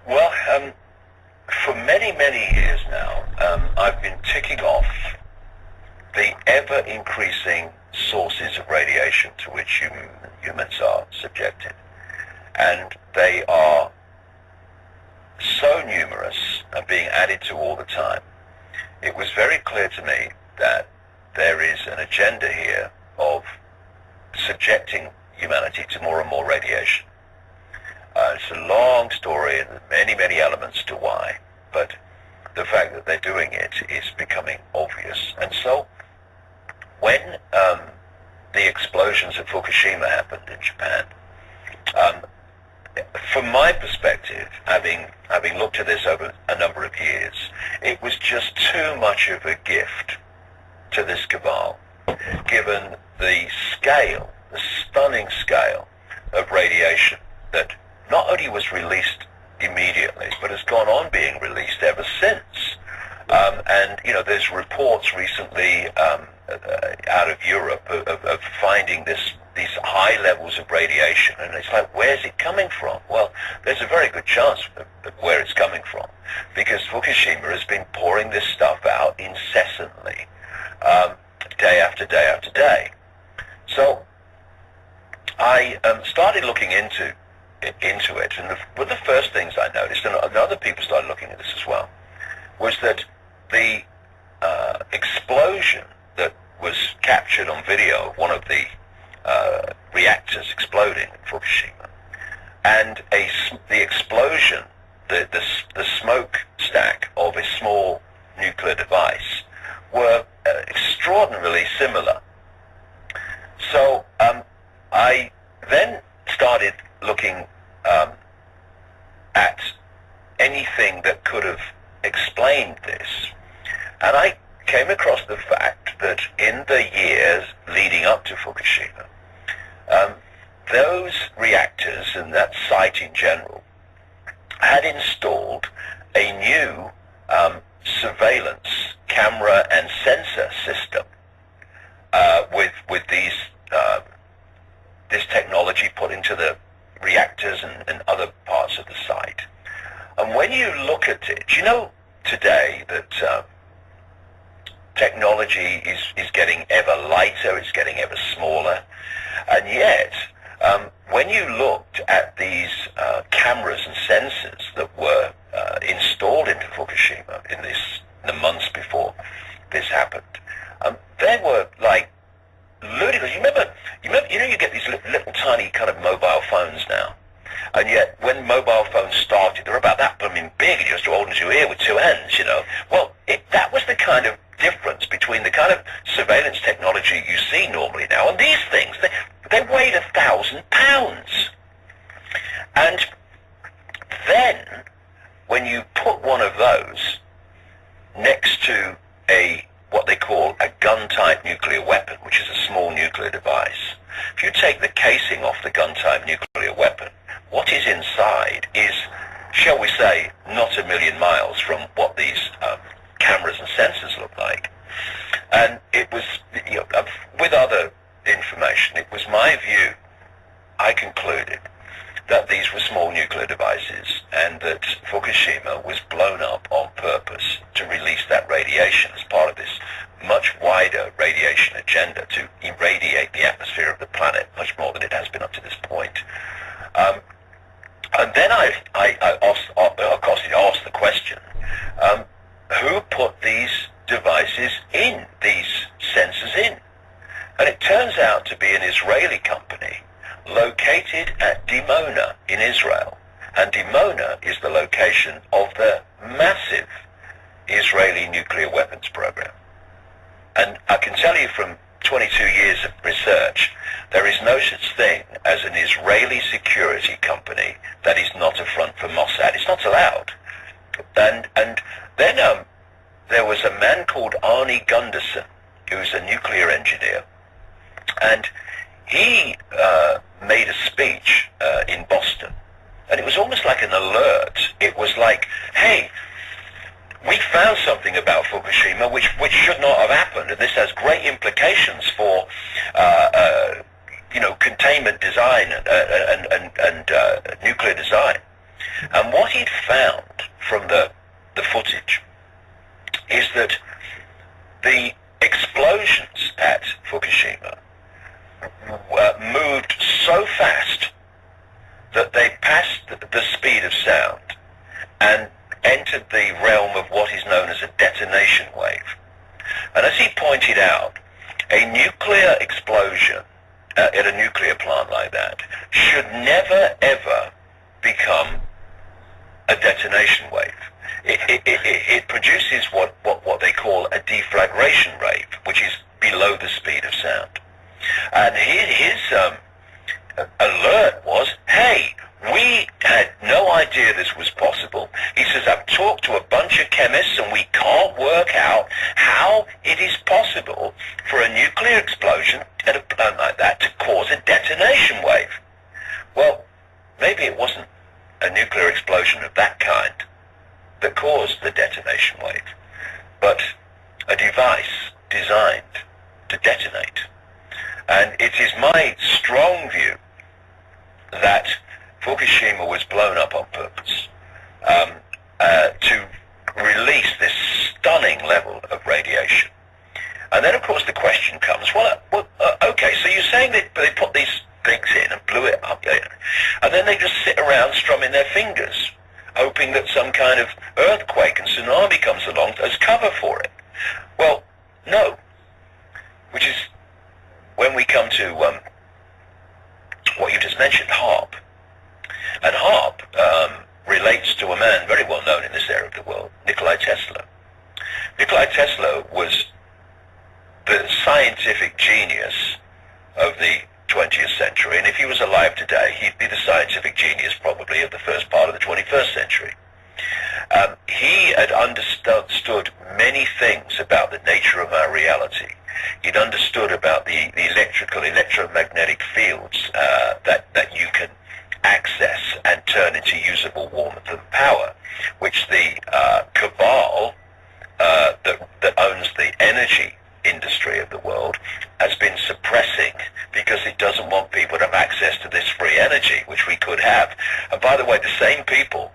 Well, for many, many years now, I've been ticking off the ever-increasing sources of radiation to which humans are subjected. And they are so numerous and being added to all the time. It was very clear to me that there is an agenda here of subjecting humanity to more and more radiation. It's a long story and many, many elements to why, but the fact that they're doing it is becoming obvious. And so when the explosions at Fukushima happened in Japan, from my perspective, having looked at this over a number of years, it was just too much of a gift to this cabal, given the scale, the stunning scale of radiation that not only was released immediately, but has gone on being released ever since. And, you know, there's reports recently out of Europe of finding these high levels of radiation, and it's like, where's it coming from? Well, there's a very good chance of where it's coming from, because Fukushima has been pouring this stuff out incessantly, day after day after day. So I started looking into it, and one of the first things I noticed, and other people started looking at this as well, was that the explosion that was captured on video of one of the reactors exploding in Fukushima, and the explosion, the smoke stack of a small nuclear device were extraordinarily similar. So I then started looking at anything that could have explained this, and I came across the fact that in the years leading up to Fukushima, those reactors and that site in general had installed a new surveillance camera and sensor system with this technology put into the reactors and other parts of the site. And when you look at it, you know today that technology is getting ever lighter, it's getting ever smaller, and yet when you looked at these cameras and sensors that were installed into Fukushima in the months before this happened, they were like ludicrous. You get these little tiny kind of mobile phones now, and yet when mobile phones started, they were about that blooming big, and you just hold into your ear with two hands, you know. Well, that was the kind of difference between the kind of surveillance technology you see normally now and these things. They weighed 1,000 pounds. And then when you put one of those next to what they call a gun-type nuclear weapon, which is a small nuclear device, if you take the casing off the gun-type nuclear weapon, what is inside is, shall we say, not a million miles from what these cameras and sensors look like. And it was, with other information, it was my view, I concluded that these were small nuclear devices and that Fukushima was blown up on purpose to release that radiation as part of this much wider radiation agenda to irradiate the atmosphere of the planet much more than it has been up to this point. And then I asked the question, who put these devices in, these sensors in? And it turns out to be an Israeli company located at Dimona in Israel. And Dimona is the location of the massive Israeli nuclear weapons program. And I can tell you from 22 years of research, there is no such thing as an Israeli security company that is not a front for Mossad. It's not allowed. And then there was a man called Arnie Gunderson, who's a nuclear engineer, and he made a speech in Boston, and it was almost like an alert. It was like, hey, we found something about Fukushima which should not have happened, and this has great implications for containment design and nuclear design. And what he'd found from the footage is that the explosions at Fukushima moved so fast that they passed the speed of sound and entered the realm of what is known as a detonation wave. And as he pointed out, a nuclear explosion at a nuclear plant like that should never ever become a detonation wave. It produces what they call a deflagration rate, which is below the speed of sound. And his alert was, hey, we had no idea this was possible. He says, I've talked to a bunch of chemists and we can't work out how it is possible for a nuclear explosion at a plant like that to cause a detonation wave. Well, maybe it wasn't a nuclear explosion of that kind that caused the detonation wave, but a device designed to detonate. And it is my strong view that Fukushima was blown up on purpose to release this stunning level of radiation. And then, of course, the question comes, okay, so you're saying that they put these things in and blew it up, and then they just sit around strumming their fingers, hoping that some kind of earthquake and tsunami comes along as cover for it. Well, no. Which is when we come to what you just mentioned, HAARP. And HAARP relates to a man very well known in this area of the world, Nikola Tesla. Nikola Tesla was the scientific genius of the 20th century, and if he was alive today, he'd be the scientific genius probably of the first part of the 21st century. He had understood many things about the nature of our reality. He'd understood about the electromagnetic fields that you can access and turn into usable warmth and power, which the cabal that owns the energy industry of the world has been suppressing because it doesn't want people to have access to this free energy, which we could have. And by the way, the same people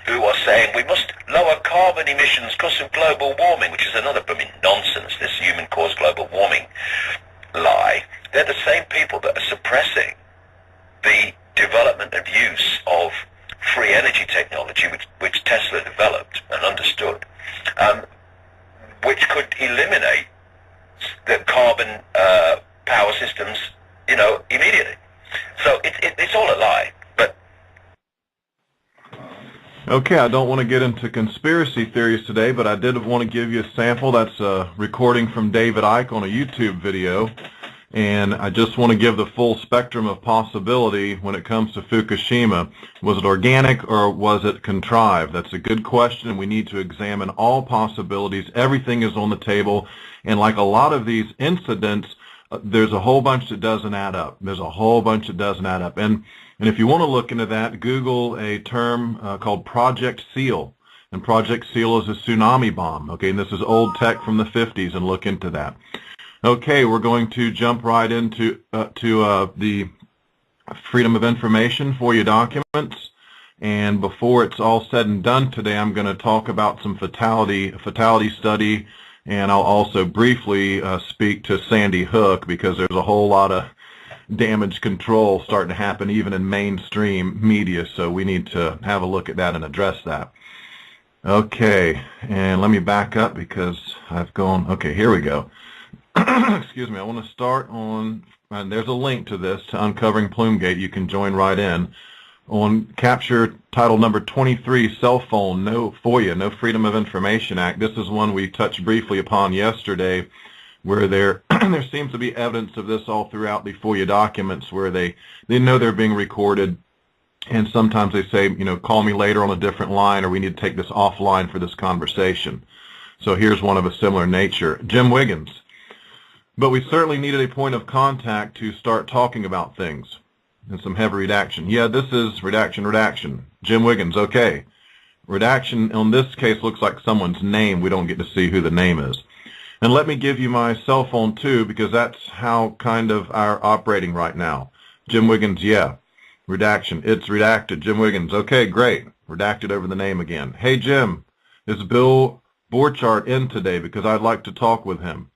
who are saying we must lower carbon emissions because of global warming, which is another nonsense, this human-caused global warming lie, they're the same people that are suppressing the development and use of free energy technology, which Tesla developed and understood, which could eliminate the carbon power systems, immediately. So it's all a lie. But okay, I don't want to get into conspiracy theories today, but I did want to give you a sample. That's a recording from David Icke on a YouTube video. And I just want to give the full spectrum of possibility when it comes to Fukushima. Was it organic or was it contrived? That's a good question, and we need to examine all possibilities. Everything is on the table, and like a lot of these incidents, there's a whole bunch that doesn't add up. There's a whole bunch that doesn't add up. And if you want to look into that, Google a term called Project SEAL. And Project SEAL is a tsunami bomb. Okay, and this is old tech from the 50s, and look into that. Okay, we're going to jump right into the Freedom of Information FOIA documents. And before it's all said and done today, I'm going to talk about some fatality study, and I'll also briefly speak to Sandy Hook, because there's a whole lot of damage control starting to happen even in mainstream media, so we need to have a look at that and address that. Okay, and let me back up because I've gone, okay, here we go. Excuse me, I want to start on, and there's a link to this, to Uncovering Pllume Gate. You can join right in. On capture title number 23, Cell Phone, no FOIA, no Freedom of Information Act. This is one we touched briefly upon yesterday, where there seems to be evidence of this all throughout the FOIA documents, where they know they're being recorded, and sometimes they say, call me later on a different line, or we need to take this offline for this conversation. So here's one of a similar nature. Jim Wiggins. But we certainly needed a point of contact to start talking about things. And some heavy redaction. Yeah, this is redaction. Jim Wiggins, okay. Redaction on this case looks like someone's name. We don't get to see who the name is. And let me give you my cell phone too, because that's how kind of our operating right now. Jim Wiggins, yeah. Redaction. It's redacted. Jim Wiggins. Okay, great. Redacted over the name again. Hey, Jim, is Bill Borchardt in today? Because I'd like to talk with him.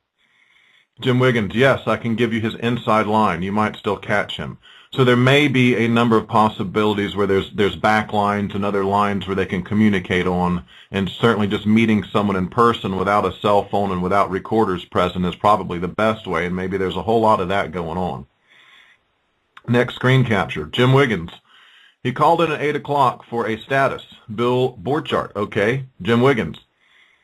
Jim Wiggins. Yes, I can give you his inside line. You might still catch him. So there may be a number of possibilities where there's back lines and other lines where they can communicate on, and certainly just meeting someone in person without a cell phone and without recorders present is probably the best way, and maybe there's a whole lot of that going on. Next screen capture. Jim Wiggins. He called in at 8 o'clock for a status. Bill Borchardt. Okay. Jim Wiggins.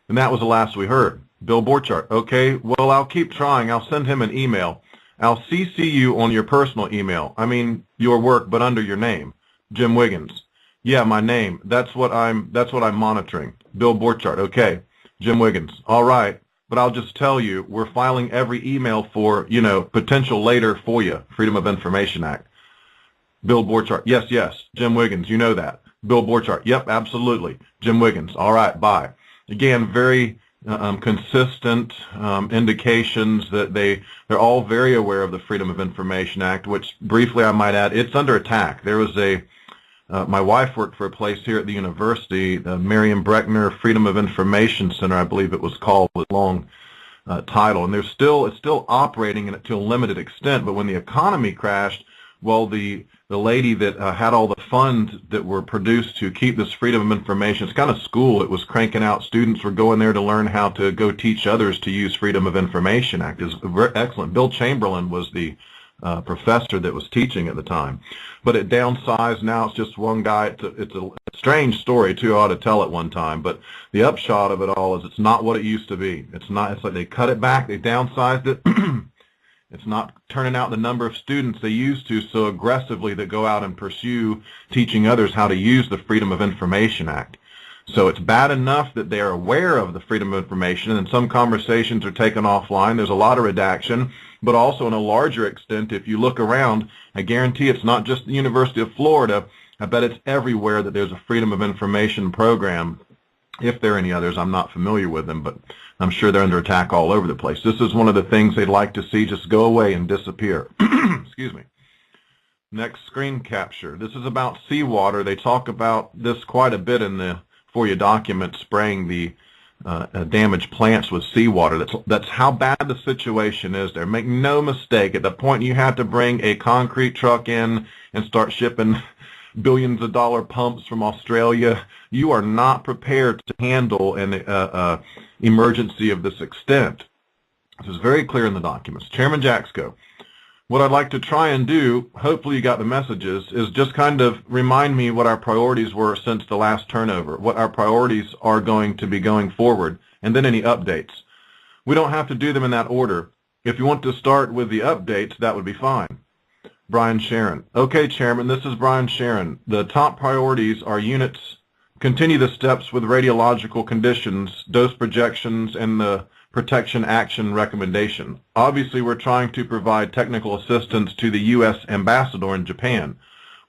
And that was the last we heard. Bill Borchardt. Okay. Well, I'll keep trying. I'll send him an email. I'll CC you on your personal email. I mean, your work, but under your name. Jim Wiggins. Yeah, my name. That's what I'm monitoring. Bill Borchardt. Okay. Jim Wiggins. All right. But I'll just tell you, we're filing every email for, potential later FOIA, Freedom of Information Act. Bill Borchardt. Yes, yes. Jim Wiggins. You know that. Bill Borchardt. Yep, absolutely. Jim Wiggins. All right, bye. Again, very consistent indications that they're all very aware of the Freedom of Information Act, which briefly I might add, it's under attack. There was my wife worked for a place here at the university, the Miriam Breckner Freedom of Information Center, I believe it was called, with a long title. And it's still operating to a limited extent, but when the economy crashed, well, the lady that had all the funds that were produced to keep this freedom of information, it's kind of school. It was cranking out. Students were going there to learn how to go teach others to use Freedom of Information Act. It's excellent. Bill Chamberlain was the professor that was teaching at the time. But it downsized. Now it's just one guy. It's a strange story, too. I ought to tell it one time. But the upshot of it all is it's not what it used to be. It's not. It's like they cut it back. They downsized it. It's not turning out the number of students they used to so aggressively that go out and pursue teaching others how to use the Freedom of Information Act. So it's bad enough that they are aware of the Freedom of Information, and some conversations are taken offline. There's a lot of redaction, but also in a larger extent, if you look around, I guarantee it's not just the University of Florida. I bet it's everywhere that there's a Freedom of Information program. If there are any others, I'm not familiar with them, but I'm sure they're under attack all over the place. This is one of the things they'd like to see just go away and disappear. Excuse me. Next screen capture. This is about seawater. They talk about this quite a bit in the FOIA document, spraying the damaged plants with seawater. That's how bad the situation is there. Make no mistake, at the point you have to bring a concrete truck in and start shipping billions of dollar pumps from Australia, you are not prepared to handle an emergency of this extent. This is very clear in the documents. Chairman Jaxco, what I'd like to try and do, hopefully you got the messages, is just kind of remind me what our priorities were since the last turnover, what our priorities are going to be going forward, and then any updates. We don't have to do them in that order. If you want to start with the updates, that would be fine. Brian Sharon. Okay, Chairman, this is Brian Sharon. The top priorities are units, continue the steps with radiological conditions, dose projections, and the protection action recommendation. Obviously, we're trying to provide technical assistance to the U.S. ambassador in Japan.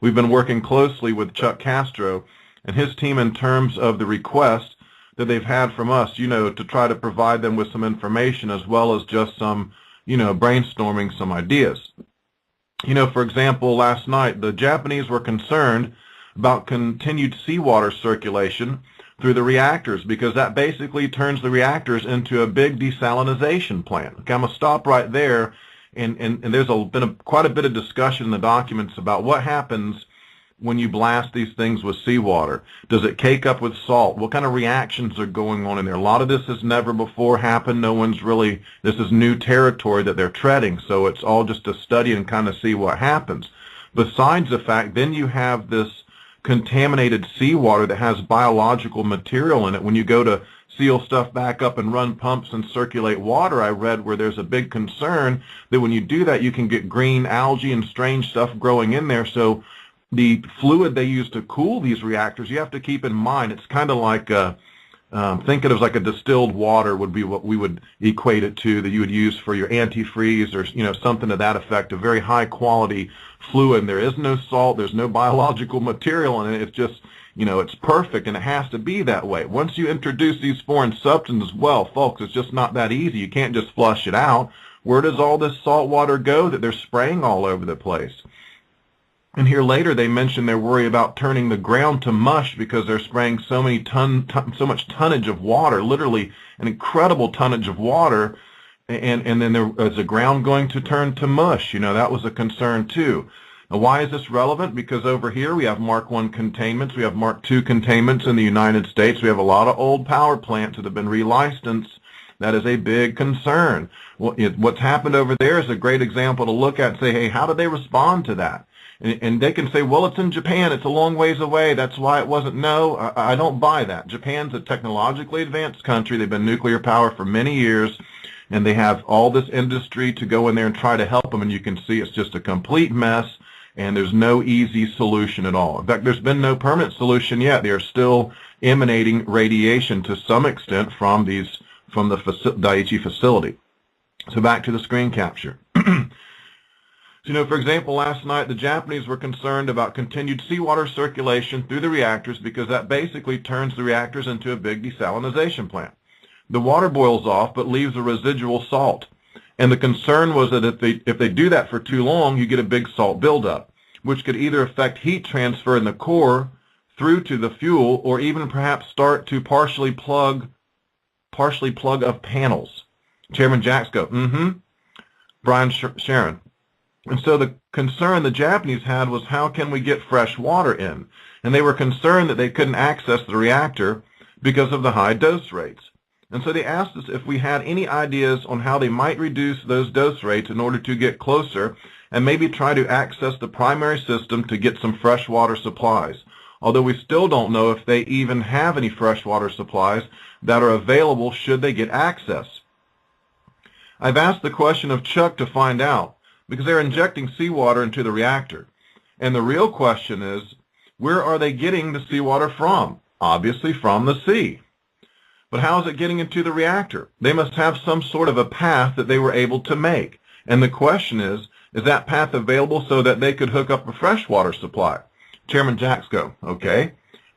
We've been working closely with Chuck Castro and his team in terms of the request that they've had from us, to try to provide them with some information as well as just some, brainstorming some ideas. For example, last night, the Japanese were concerned about continued seawater circulation through the reactors because that basically turns the reactors into a big desalinization plant. Okay, I'm going to stop right there, and there's been quite a bit of discussion in the documents about what happens when you blast these things with seawater. Does it cake up with salt? What kind of reactions are going on in there? A lot of this has never before happened. This is new territory that they're treading, so it's all just a study and kind of see what happens. Besides the fact, then you have this contaminated seawater that has biological material in it. When you go to seal stuff back up and run pumps and circulate water, I read where there's a big concern that when you do that, you can get green algae and strange stuff growing in there. So the fluid they use to cool these reactors, you have to keep in mind, it's kind of like, think of it as like a distilled water would be what we would equate it to, that you would use for your antifreeze or, something to that effect, a very high quality fluid. There is no salt, there's no biological material in it. It's just, it's perfect, and it has to be that way. Once you introduce these foreign substances, well, folks, it's just not that easy. You can't just flush it out. Where does all this salt water go that they're spraying all over the place? And here later they mention their worry about turning the ground to mush because they're spraying so much tonnage of water, literally an incredible tonnage of water, and then is the ground going to turn to mush? That was a concern too. Now, why is this relevant? Because over here we have Mark I containments, we have Mark II containments in the United States, we have a lot of old power plants that have been relicensed. That is a big concern. What's happened over there is a great example to look at and say, hey, how did they respond to that? And they can say, well, it's in Japan, it's a long ways away, that's why it wasn't. No, I don't buy that. Japan's a technologically advanced country. They've been nuclear power for many years, and they have all this industry to go in there and try to help them, and you can see it's just a complete mess, and there's no easy solution at all. In fact, there's been no permanent solution yet. They are still emanating radiation to some extent from the Daiichi facility. So back to the screen capture. So, for example, last night the Japanese were concerned about continued seawater circulation through the reactors because that basically turns the reactors into a big desalinization plant. The water boils off but leaves a residual salt. And the concern was that if they do that for too long, you get a big salt buildup, which could either affect heat transfer in the core through to the fuel or even perhaps start to partially plug of panels. Chairman Jacks go, Brian Sharon. And so the concern the Japanese had was, how can we get fresh water in? And they were concerned that they couldn't access the reactor because of the high dose rates. And so they asked us if we had any ideas on how they might reduce those dose rates in order to get closer and maybe try to access the primary system to get some fresh water supplies. Although we still don't know if they even have any fresh water supplies that are available should they get access. I've asked the question of Chuck to find out, because they're injecting seawater into the reactor. And the real question is, where are they getting the seawater from? Obviously from the sea. But how is it getting into the reactor? They must have some sort of a path that they were able to make. And the question is that path available so that they could hook up a freshwater supply? Chairman Jacks go, okay.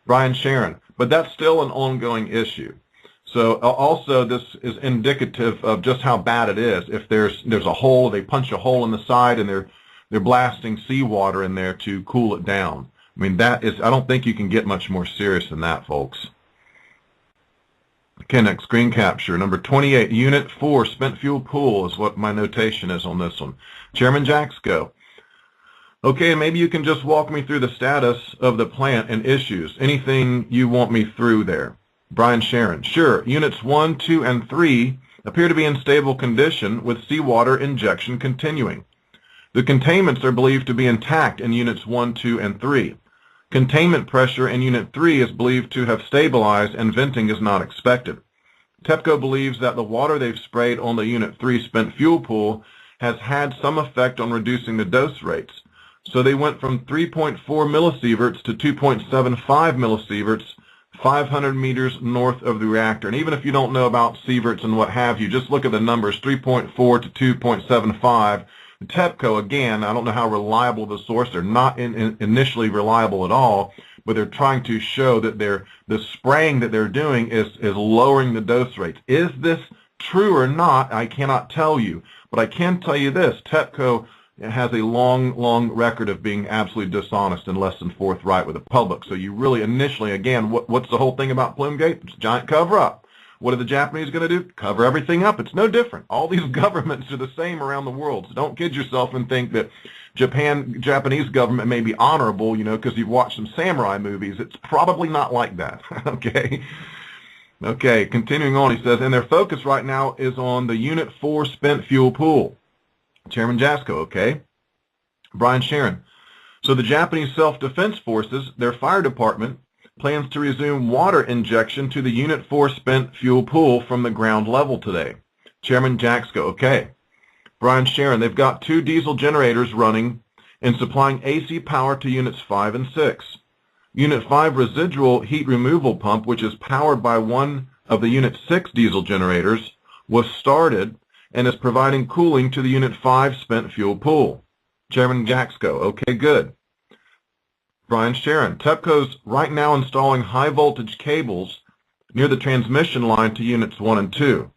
Brian Sharon, but that's still an ongoing issue. So also this is indicative of just how bad it is. If there's a hole, they punch a hole in the side and they're blasting seawater in there to cool it down. I mean, I don't think you can get much more serious than that, folks. Okay, next screen capture. Number 28, Unit 4, spent fuel pool is what my notation is on this one. Chairman Jacks go. Okay, maybe you can just walk me through the status of the plant and issues. Anything you want me through there. Brian Sharon, sure. Units 1, 2, and 3 appear to be in stable condition with seawater injection continuing. The containments are believed to be intact in Units 1, 2, and 3. Containment pressure in Unit 3 is believed to have stabilized and venting is not expected. TEPCO believes that the water they've sprayed on the Unit 3 spent fuel pool has had some effect on reducing the dose rates. So they went from 3.4 millisieverts to 2.75 millisieverts 500 meters north of the reactor. And even if you don't know about sieverts and what have you, just look at the numbers, 3.4 to 2.75. TEPCO, again, I don't know how reliable the source. They're not initially reliable at all, but they're trying to show that the spraying that they're doing is lowering the dose rates. Is this true or not? I cannot tell you. But I can tell you this, TEPCO has a long record of being absolutely dishonest and less than forthright with the public. So you really initially, again, what's the whole thing about Pllume Gate? It's a giant cover-up. What are the Japanese going to do? Cover everything up. It's no different. All these governments are the same around the world. So don't kid yourself and think that Japanese government may be honorable, because you've watched some samurai movies. It's probably not like that, okay? Okay, continuing on, he says, and their focus right now is on the Unit 4 spent fuel pool. Chairman Jasko, okay. Brian Sharon. So the Japanese Self-Defense Forces, their fire department, plans to resume water injection to the Unit 4 spent fuel pool from the ground level today. Chairman Jaxko, okay. Brian Sharon, they've got 2 diesel generators running and supplying AC power to Units 5 and 6. Unit 5 residual heat removal pump, which is powered by one of the Unit 6 diesel generators, was started and is providing cooling to the Unit 5 spent fuel pool. Chairman Jaxko, okay, good. Brian Sharon, TEPCO's right now installing high voltage cables near the transmission line to Units 1 and 2.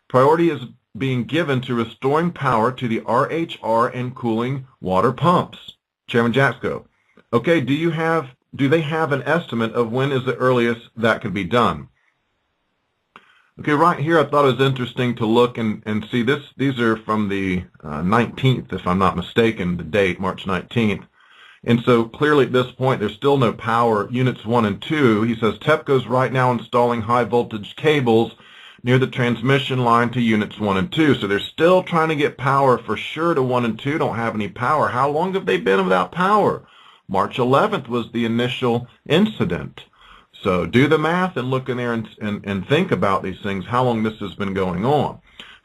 Priority is being given to restoring power to the RHR and cooling water pumps. Chairman Jaxko, Okay, do they have an estimate of when is the earliest that could be done? Okay, right here I thought it was interesting to look and see this. These are from the 19th, if I'm not mistaken, the date, March 19th. And so clearly at this point there's still no power. Units 1 and 2, he says, TEPCO's right now installing high voltage cables near the transmission line to units 1 and 2. So they're still trying to get power for sure to 1 and 2. Don't have any power. How long have they been without power? March 11th was the initial incident. So do the math and look in there and think about these things, how long this has been going on.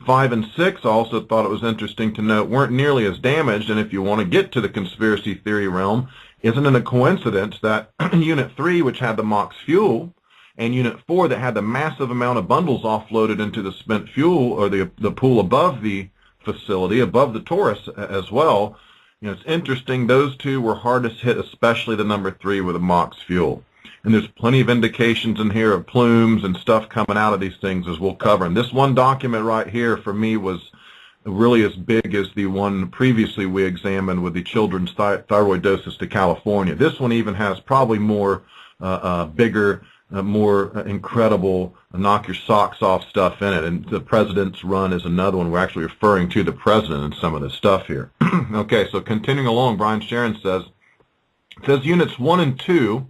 5 and 6 I also thought it was interesting to note weren't nearly as damaged, and if you want to get to the conspiracy theory realm, isn't it a coincidence that Unit 3, which had the MOX fuel, and Unit 4 that had the massive amount of bundles offloaded into the spent fuel or the pool above the facility, above the Taurus as well, it's interesting those two were hardest hit, especially the number 3 with the MOX fuel. And there's plenty of indications in here of plumes and stuff coming out of these things, as we'll cover. And this one document right here for me was really as big as the one previously we examined with the children's thyroidosis to California. This one even has probably more bigger, more incredible, knock your socks off stuff in it. And the President's Run is another one. We're actually referring to the President and some of this stuff here. Okay, so continuing along, Brian Sharon says Units 1 and 2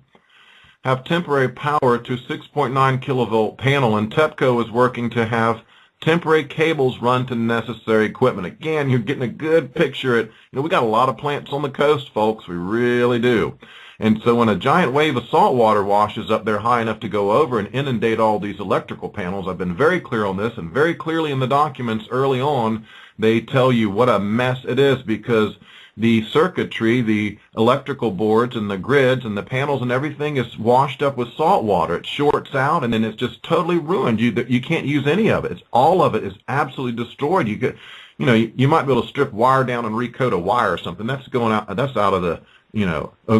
have temporary power to 6.9 kilovolt panel, and TEPCO is working to have temporary cables run to necessary equipment. Again, you're getting a good picture at, we got a lot of plants on the coast, folks. We really do. And so when a giant wave of salt water washes up there high enough to go over and inundate all these electrical panels, I've been very clear on this, and very clearly in the documents early on, they tell you what a mess it is, because the circuitry, the electrical boards and the grids and the panels and everything is washed up with salt water. It shorts out and then it's just totally ruined. You can't use any of it. All of it is absolutely destroyed. You might be able to strip wire down and recoat a wire or something. That's going out. That's out of the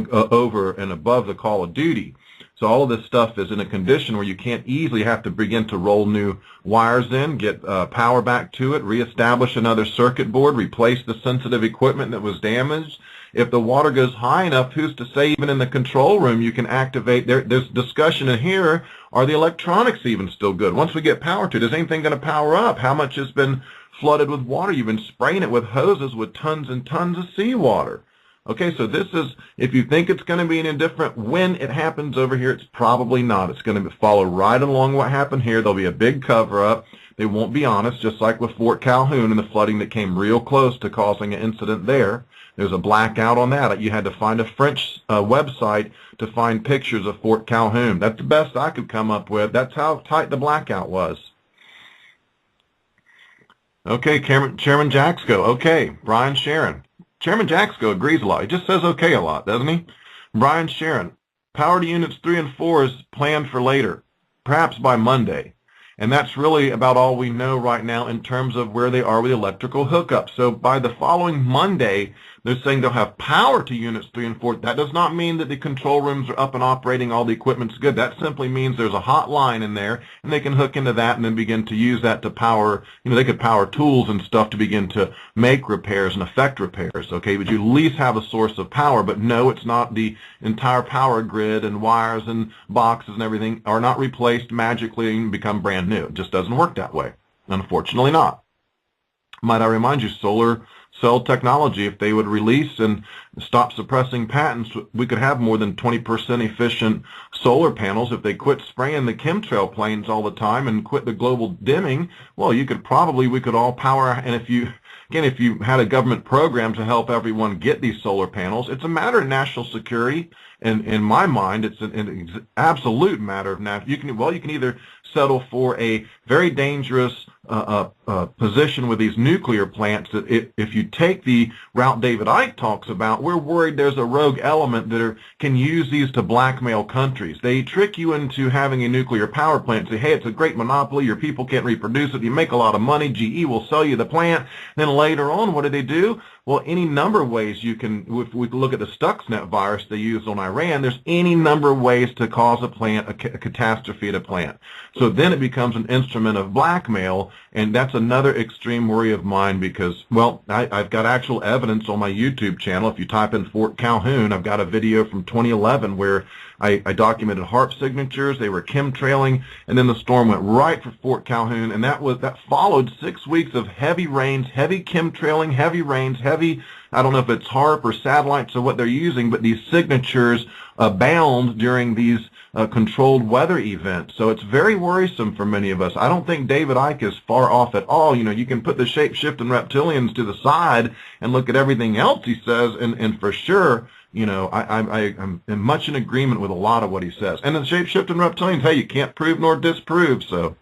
over and above the call of duty. So all of this stuff is in a condition where you can't easily have to begin to roll new wires in, get power back to it, reestablish another circuit board, replace the sensitive equipment that was damaged. If the water goes high enough, who's to say even in the control room you can activate, there's discussion in here, are the electronics even still good? Once we get power to it, is anything going to power up? How much has been flooded with water? You've been spraying it with hoses with tons and tons of seawater. Okay, so this is, if you think it's going to be any different when it happens over here, it's probably not. It's going to follow right along what happened here. There'll be a big cover-up. They won't be honest, just like with Fort Calhoun and the flooding that came real close to causing an incident there. There's a blackout on that. You had to find a French website to find pictures of Fort Calhoun. That's the best I could come up with. That's how tight the blackout was. Okay, Chairman Jaxco. Okay, Brian Sharon. Chairman Jaxco agrees a lot. He just says okay a lot, doesn't he? Brian Sharon, power to units 3 and 4 is planned for later, perhaps by Monday. And that's really about all we know right now in terms of where they are with electrical hookups. So by the following Monday, they're saying they'll have power to units 3 and 4. That does not mean that the control rooms are up and operating, all the equipment's good. That simply means there's a hot line in there, and they can hook into that and then begin to use that to power, they could power tools and stuff to begin to make repairs and effect repairs, okay? But you at least have a source of power, but no, it's not the entire power grid, and wires and boxes and everything are not replaced magically and become brand new. It just doesn't work that way. Unfortunately not. Might I remind you, solar cell technology, if they would release and stop suppressing patents, we could have more than 20% efficient solar panels. If they quit spraying the chemtrail planes all the time and quit the global dimming, well, we could all power. And if you had a government program to help everyone get these solar panels, it's a matter of national security. And in my mind, it's an absolute matter of national. You can either settle for a very dangerous position with these nuclear plants that if you take the route David Icke talks about, we're worried there's a rogue element that can use these to blackmail countries. They trick you into having a nuclear power plant, say, hey, it's a great monopoly, your people can't reproduce it, you make a lot of money, GE will sell you the plant. Then later on, what do? Well, any number of ways you can, if we look at the Stuxnet virus they used on Iran, there's any number of ways to cause a catastrophe at a plant. So then it becomes an instrument of blackmail And that's another extreme worry of mine because, well, I've got actual evidence on my YouTube channel. If you type in Fort Calhoun, I've got a video from 2011 where I documented HAARP signatures. They were chemtrailing, and then the storm went right for Fort Calhoun, and that followed 6 weeks of heavy rains, heavy chemtrailing, heavy rains, heavy, I don't know if it's HAARP or satellites or what they're using, but these signatures abound during these controlled weather events. So it's very worrisome for many of us. I don't think David Icke is far off at all. You know, you can put the shape-shifting reptilians to the side and look at everything else he says, and for sure, you know, I'm much in agreement with a lot of what he says. And the shape-shifting reptilians, hey, you can't prove nor disprove, so.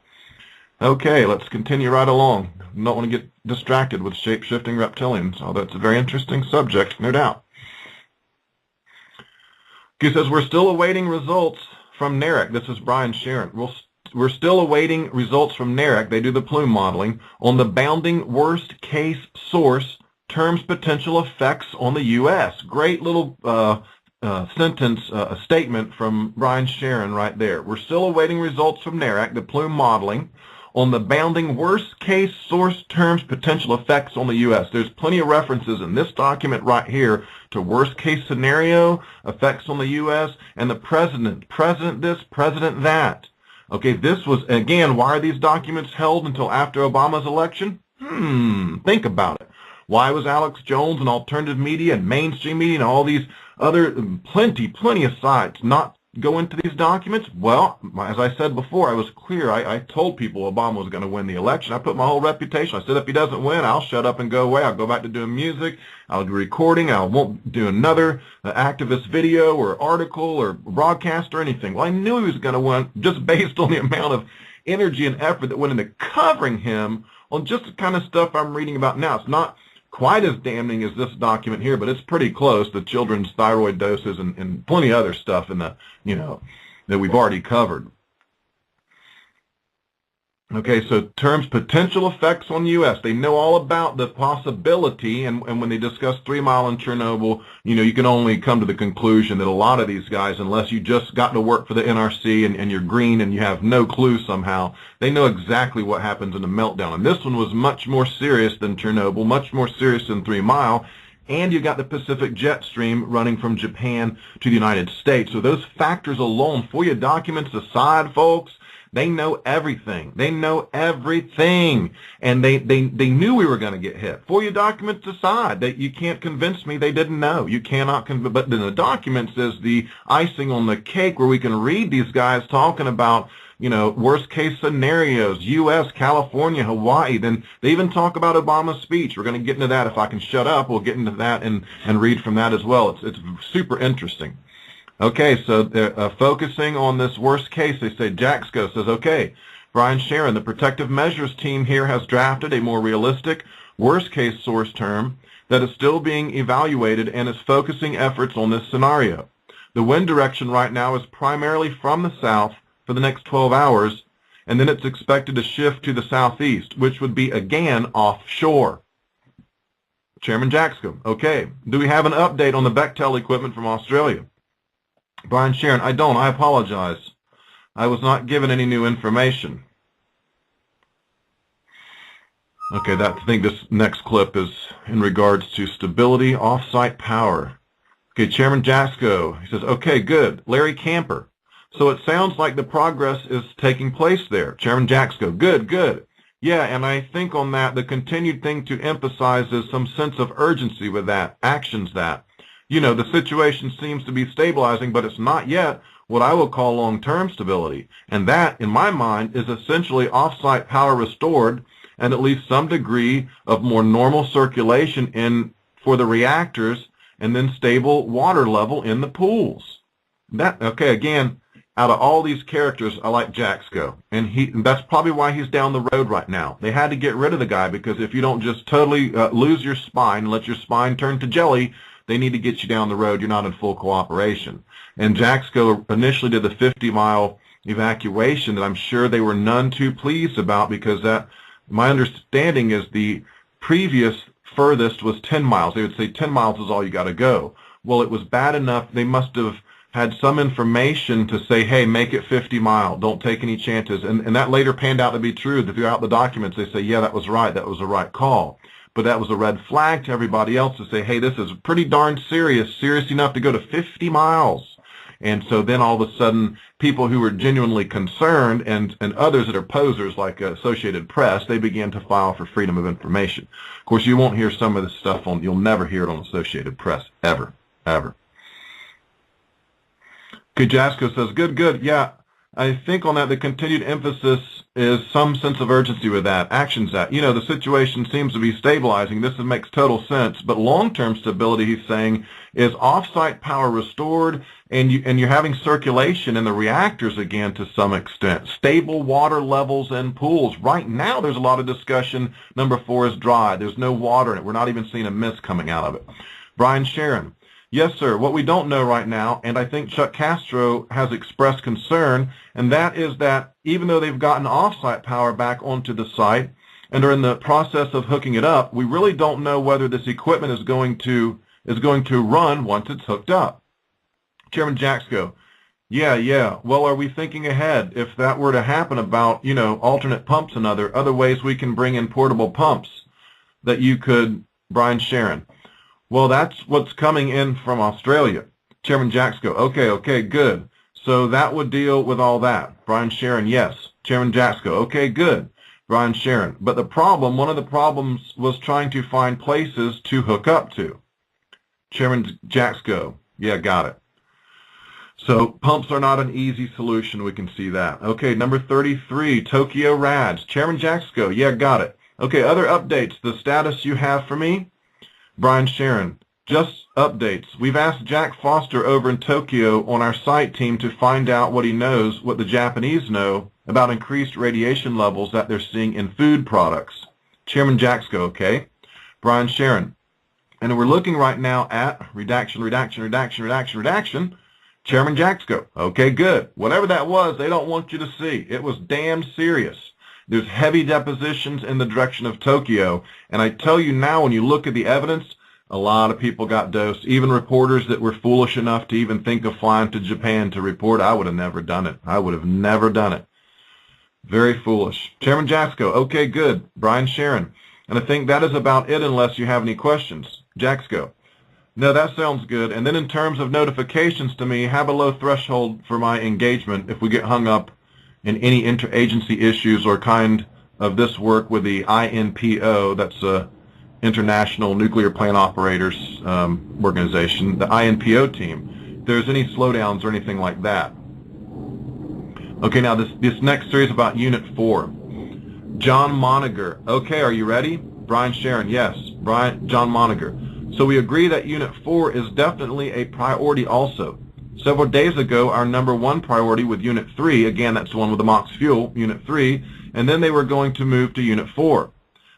Okay, let's continue right along. I don't want to get distracted with shape-shifting reptilians, although it's a very interesting subject, no doubt. He says, we're still awaiting results from NARIC. This is Brian Sharon. We're still awaiting results from NARIC. They do the plume modeling on the bounding worst-case source terms potential effects on the U.S. Great little sentence, a statement from Brian Sharon right there. We're still awaiting results from NARIC, the plume modeling, on the bounding worst-case source terms potential effects on the U.S. There's plenty of references in this document right here to worst-case scenario, effects on the U.S., and the president this, president that. Okay, this was, again, why are these documents held until after Obama's election? Think about it. Why was Alex Jones and alternative media and mainstream media and all these other plenty of sites not go into these documents? Well, as I said before, I was clear. I told people Obama was going to win the election. I put my whole reputation. I said if he doesn't win, I'll shut up and go away. I'll go back to doing music. I'll do recording. I won't do another activist video or article or broadcast or anything. Well, I knew he was going to win just based on the amount of energy and effort that went into covering him on just the kind of stuff I'm reading about now. It's not quite as damning as this document here, but it's pretty close. The children's thyroid doses and plenty of other stuff in the, you know, that we've already covered. Okay, so terms potential effects on the U.S. They know all about the possibility, and when they discuss 3 Mile and Chernobyl, you know, you can only come to the conclusion that a lot of these guys, unless you just got to work for the NRC and you're green and you have no clue somehow, they know exactly what happens in a meltdown. And this one was much more serious than Chernobyl, much more serious than 3 Mile, and you got the Pacific jet stream running from Japan to the United States. So those factors alone, FOIA documents aside, folks, they know everything. They know everything. And they knew we were going to get hit. FOIA documents aside, that you can't convince me they didn't know. You cannot convince. But then the documents is the icing on the cake where we can read these guys talking about, you know, worst case scenarios, U.S., California, Hawaii. Then they even talk about Obama's speech. We're going to get into that. If I can shut up, we'll get into that and read from that as well. It's super interesting. Okay, so they're focusing on this worst case. They say, Jaxco says, okay, Brian Sharon, the protective measures team here has drafted a more realistic worst case source term that is still being evaluated and is focusing efforts on this scenario. The wind direction right now is primarily from the south for the next 12 hours, and then it's expected to shift to the southeast, which would be, again, offshore. Chairman Jaxco, okay, do we have an update on the Bechtel equipment from Australia? Brian Sharon, I don't. I apologize. I was not given any new information. Okay, I think this next clip is in regards to stability, off-site power. Okay, Chairman Jaxco, he says, okay, good. Larry Camper. So it sounds like the progress is taking place there. Chairman Jaxco, good. Yeah, and I think on that, the continued thing to emphasize is some sense of urgency with that, actions that. You know, the situation seems to be stabilizing, but it's not yet what I will call long-term stability. And that, in my mind, is essentially off-site power restored and at least some degree of more normal circulation for the reactors and then stable water level in the pools. Okay, again, out of all these characters, I like Jaxco. And that's probably why he's down the road right now. They had to get rid of the guy because if you don't just totally lose your spine and let your spine turn to jelly, they need to get you down the road. You're not in full cooperation. And Jaxco initially did the 50-mile evacuation that I'm sure they were none too pleased about because that, my understanding is the previous furthest was 10 miles. They would say 10 miles is all you got to go. Well, it was bad enough. They must have had some information to say, hey, make it 50 mile, don't take any chances. And that later panned out to be true. Throughout the documents, they say, yeah, that was right, that was the right call. But that was a red flag to everybody else to say, hey, this is pretty darn serious enough to go to 50 miles. And so then all of a sudden, people who were genuinely concerned and others that are posers like Associated Press, they began to file for freedom of information. Of course, you won't hear some of this stuff you'll never hear it on Associated Press, ever, ever. Okay, Jasco says, good. Yeah, I think on that the continued emphasis is some sense of urgency with that. Actions that, the situation seems to be stabilizing. This makes total sense. But long-term stability, he's saying, is off-site power restored and you're having circulation in the reactors again to some extent. Stable water levels in pools. Right now there's a lot of discussion. Number 4 is dry. There's no water in it. We're not even seeing a mist coming out of it. Brian Sharon. Yes, sir. What we don't know right now, and I think Chuck Castro has expressed concern, and that is that even though they've gotten off-site power back onto the site and are in the process of hooking it up, we really don't know whether this equipment is going to run once it's hooked up. Chairman Jaxco, yeah. Well, are we thinking ahead if that were to happen about, alternate pumps and other ways we can bring in portable pumps that you could, Brian Sharon? Well, that's what's coming in from Australia. Chairman Jaxco, okay, good. So that would deal with all that. Brian Sharon, yes. Chairman Jaxco, okay, good. Brian Sharon. But one of the problems was trying to find places to hook up to. Chairman Jaxco, yeah, got it. So pumps are not an easy solution. We can see that. Okay, number 33, Tokyo RADs. Chairman Jaxco, yeah, got it. Okay, other updates. The status you have for me? Brian Sharon, just updates. We've asked Jack Foster over in Tokyo on our site team to find out what he knows, what the Japanese know, about increased radiation levels that they're seeing in food products. Chairman Jaxco, okay. Brian Sharon, and we're looking right now at redaction. Chairman Jaxco, okay, good. Whatever that was, they don't want you to see. It was damn serious. There's heavy depositions in the direction of Tokyo, and I tell you now, when you look at the evidence, a lot of people got dosed. Even reporters that were foolish enough to even think of flying to Japan to report, I would have never done it. I would have never done it. Very foolish. Chairman Jaxco, okay, good. Brian Sharon, and I think that is about it unless you have any questions. Jaxco, no, that sounds good. And then in terms of notifications to me, have a low threshold for my engagement if we get hung up in any interagency issues or kind of this work with the INPO, that's International Nuclear Plant Operators Organization, the INPO team, if there's any slowdowns or anything like that. Okay, now this next series about Unit 4. John Moniger. Okay, are you ready? Brian Sharon, yes. John Moniger. So we agree that Unit 4 is definitely a priority also. Several days ago, our number 1 priority with Unit 3, again, that's the one with the MOX fuel, Unit 3, and then they were going to move to Unit 4.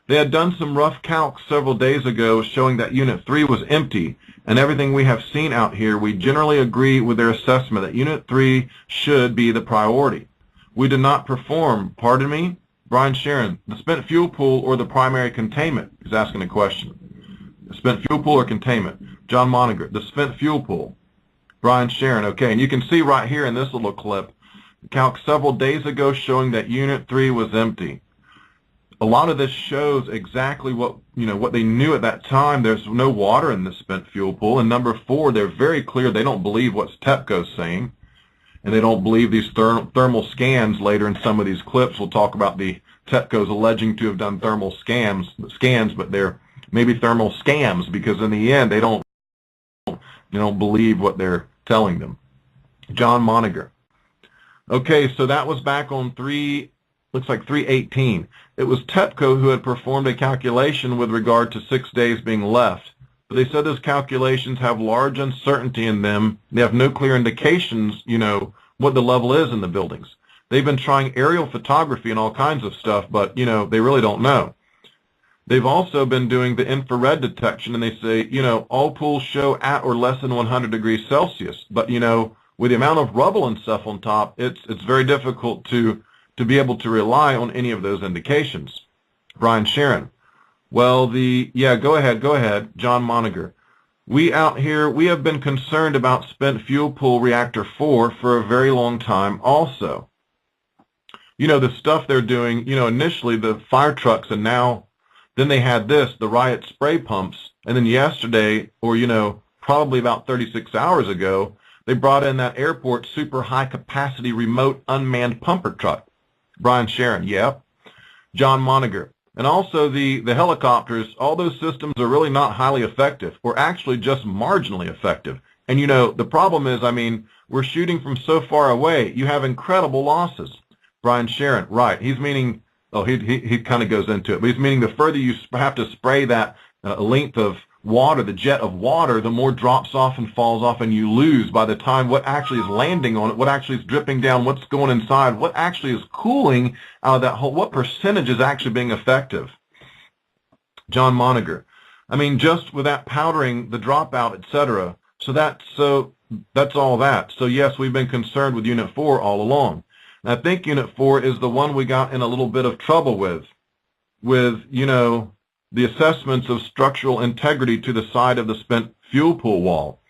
They had done some rough calcs several days ago showing that Unit 3 was empty, and everything we have seen out here, we generally agree with their assessment that Unit 3 should be the priority. We did not perform, pardon me, Brian Sharon, the spent fuel pool or the primary containment? He's asking a question. The spent fuel pool or containment? John Moniger, the spent fuel pool. Brian Sharon, okay, and you can see right here in this little clip, calc several days ago showing that Unit 3 was empty. A lot of this shows exactly what they knew at that time. There's no water in the spent fuel pool. And number 4, they're very clear they don't believe what TEPCO's saying, and they don't believe these thermal scans. Later in some of these clips, we'll talk about the TEPCO's alleging to have done thermal scans, but they're maybe thermal scams because in the end they don't believe what they're telling them. John Moniger. Okay, so that was back on 3/18. It was TEPCO who had performed a calculation with regard to 6 days being left. But they said those calculations have large uncertainty in them. They have no clear indications, what the level is in the buildings. They've been trying aerial photography and all kinds of stuff, but, they really don't know. They've also been doing the infrared detection, and they say, all pools show at or less than 100 degrees Celsius. But, with the amount of rubble and stuff on top, it's very difficult to be able to rely on any of those indications. Brian Sharon. Well, go ahead, John Moniger. we out here, we have been concerned about spent fuel pool reactor 4 for a very long time also. You know, the stuff they're doing, you know, initially the fire trucks, and now, then they had this, the riot spray pumps, and then yesterday, or, you know, probably about 36 hours ago, they brought in that airport super high capacity remote unmanned pumper truck. Brian Sharon, yep. John Moniger. And also the helicopters, all those systems are really not highly effective, or actually just marginally effective. And you know, the problem is, I mean, we're shooting from so far away, you have incredible losses. Brian Sharon, right. He's meaning, oh, he kind of goes into it, but he's meaning the further you have to spray that length of water, the jet of water, the more drops off and falls off, and you lose by the time what actually is landing on it, what actually is dripping down, what's going inside, what actually is cooling out of that whole, what percentage is actually being effective. John Moniger, I mean, just with that powdering, the dropout, etc. So that's all that. So yes, we've been concerned with Unit 4 all along. And I think Unit 4 is the one we got in a little bit of trouble with, you know, the assessments of structural integrity to the side of the spent fuel pool wall.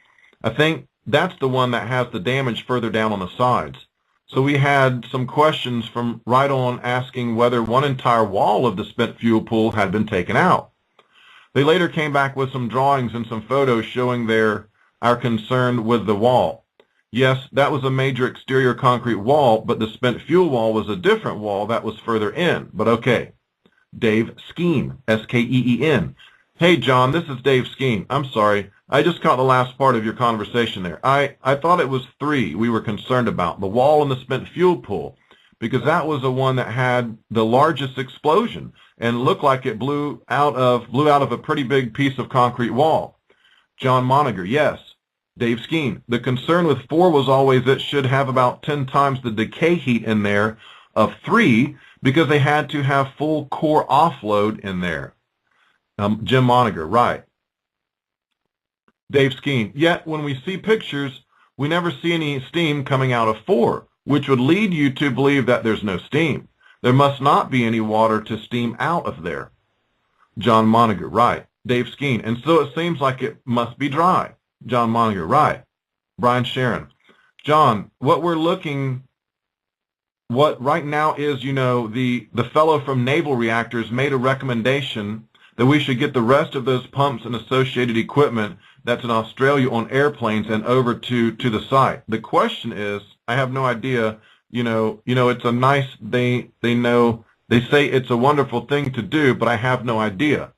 I think that's the one that has the damage further down on the sides. So we had some questions from right on asking whether one entire wall of the spent fuel pool had been taken out. They later came back with some drawings and some photos showing our concern with the wall. Yes, that was a major exterior concrete wall, but the spent fuel wall was a different wall that was further in. But okay. Dave Skeen, S-K-E-E-N. Hey, John, this is Dave Skeen. I'm sorry. I just caught the last part of your conversation there. I thought it was 3 we were concerned about, the wall and the spent fuel pool, because that was the one that had the largest explosion and looked like it blew out of a pretty big piece of concrete wall. John Moniger, yes. Dave Skeen, the concern with 4 was always it should have about 10 times the decay heat in there of 3, because they had to have full core offload in there. Jim Moniger, right. Dave Skeen, yet when we see pictures, we never see any steam coming out of 4, which would lead you to believe that there's no steam. There must not be any water to steam out of there. John Moniger, right. Dave Skeen, and so it seems like it must be dry. John Moniger, right. Brian Sharon, John, what right now is, you know, the fellow from Naval Reactors made a recommendation that we should get the rest of those pumps and associated equipment that's in Australia on airplanes and over to the site. The question is, I have no idea, you know, it's a nice, they say it's a wonderful thing to do, but I have no idea.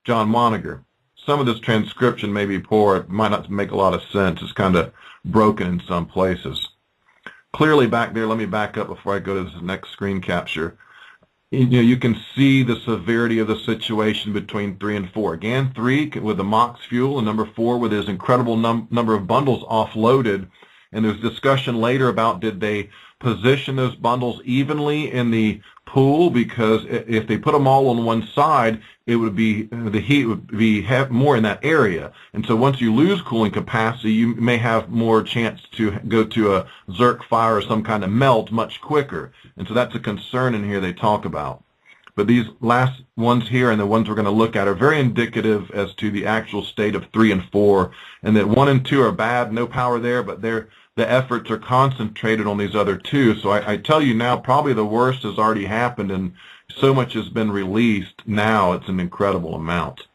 John Moniger, some of this transcription may be poor, it might not make a lot of sense, it's kind of broken in some places. Clearly back there, let me back up before I go to this next screen capture. You know, you can see the severity of the situation between 3 and 4. Again, 3 with the MOX fuel, and number 4 with his incredible number of bundles offloaded. And there's discussion later about did they position those bundles evenly in the pool, because if they put them all on one side, it would be, the heat would be more in that area. And so once you lose cooling capacity, you may have more chance to go to a Zerk fire or some kind of melt much quicker. And so that's a concern in here they talk about. But these last ones here and the ones we're going to look at are very indicative as to the actual state of 3 and 4, and that 1 and 2 are bad, no power there, but the efforts are concentrated on these other 2. So I tell you now, probably the worst has already happened, and so much has been released now, it's an incredible amount.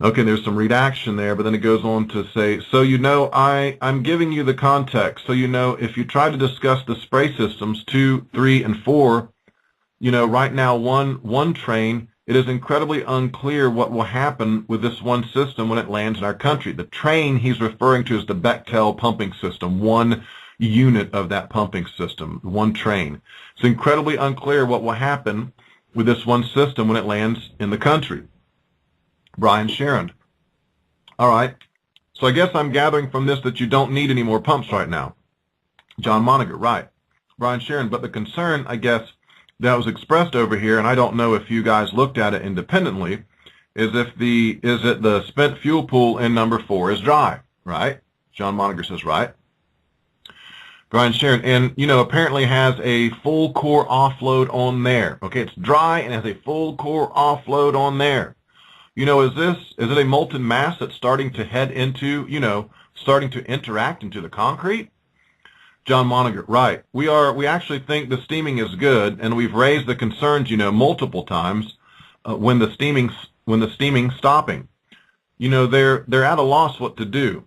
Okay, there's some redaction there, but then it goes on to say, so you know, I'm giving you the context, so you know, if you try to discuss the spray systems 2, 3, and 4, you know, right now one train, it is incredibly unclear what will happen with this one system when it lands in our country. The train he's referring to is the Bechtel pumping system, one unit of that pumping system, one train. It's incredibly unclear what will happen with this one system when it lands in the country. Brian Sharon. All right. So I guess I'm gathering from this that you don't need any more pumps right now. John Moniger, right. Brian Sharon, but the concern, I guess, that was expressed over here, and I don't know if you guys looked at it independently, is it the spent fuel pool in number 4 is dry, right? John Moniger says, right. Brian Sharon, and, you know, apparently has a full core offload on there. Okay, it's dry and has a full core offload on there. Is it a molten mass that's starting to head into, starting to interact into the concrete? John Monagher, right. We actually think the steaming is good, and we've raised the concerns, multiple times when the steaming's stopping. They're at a loss what to do.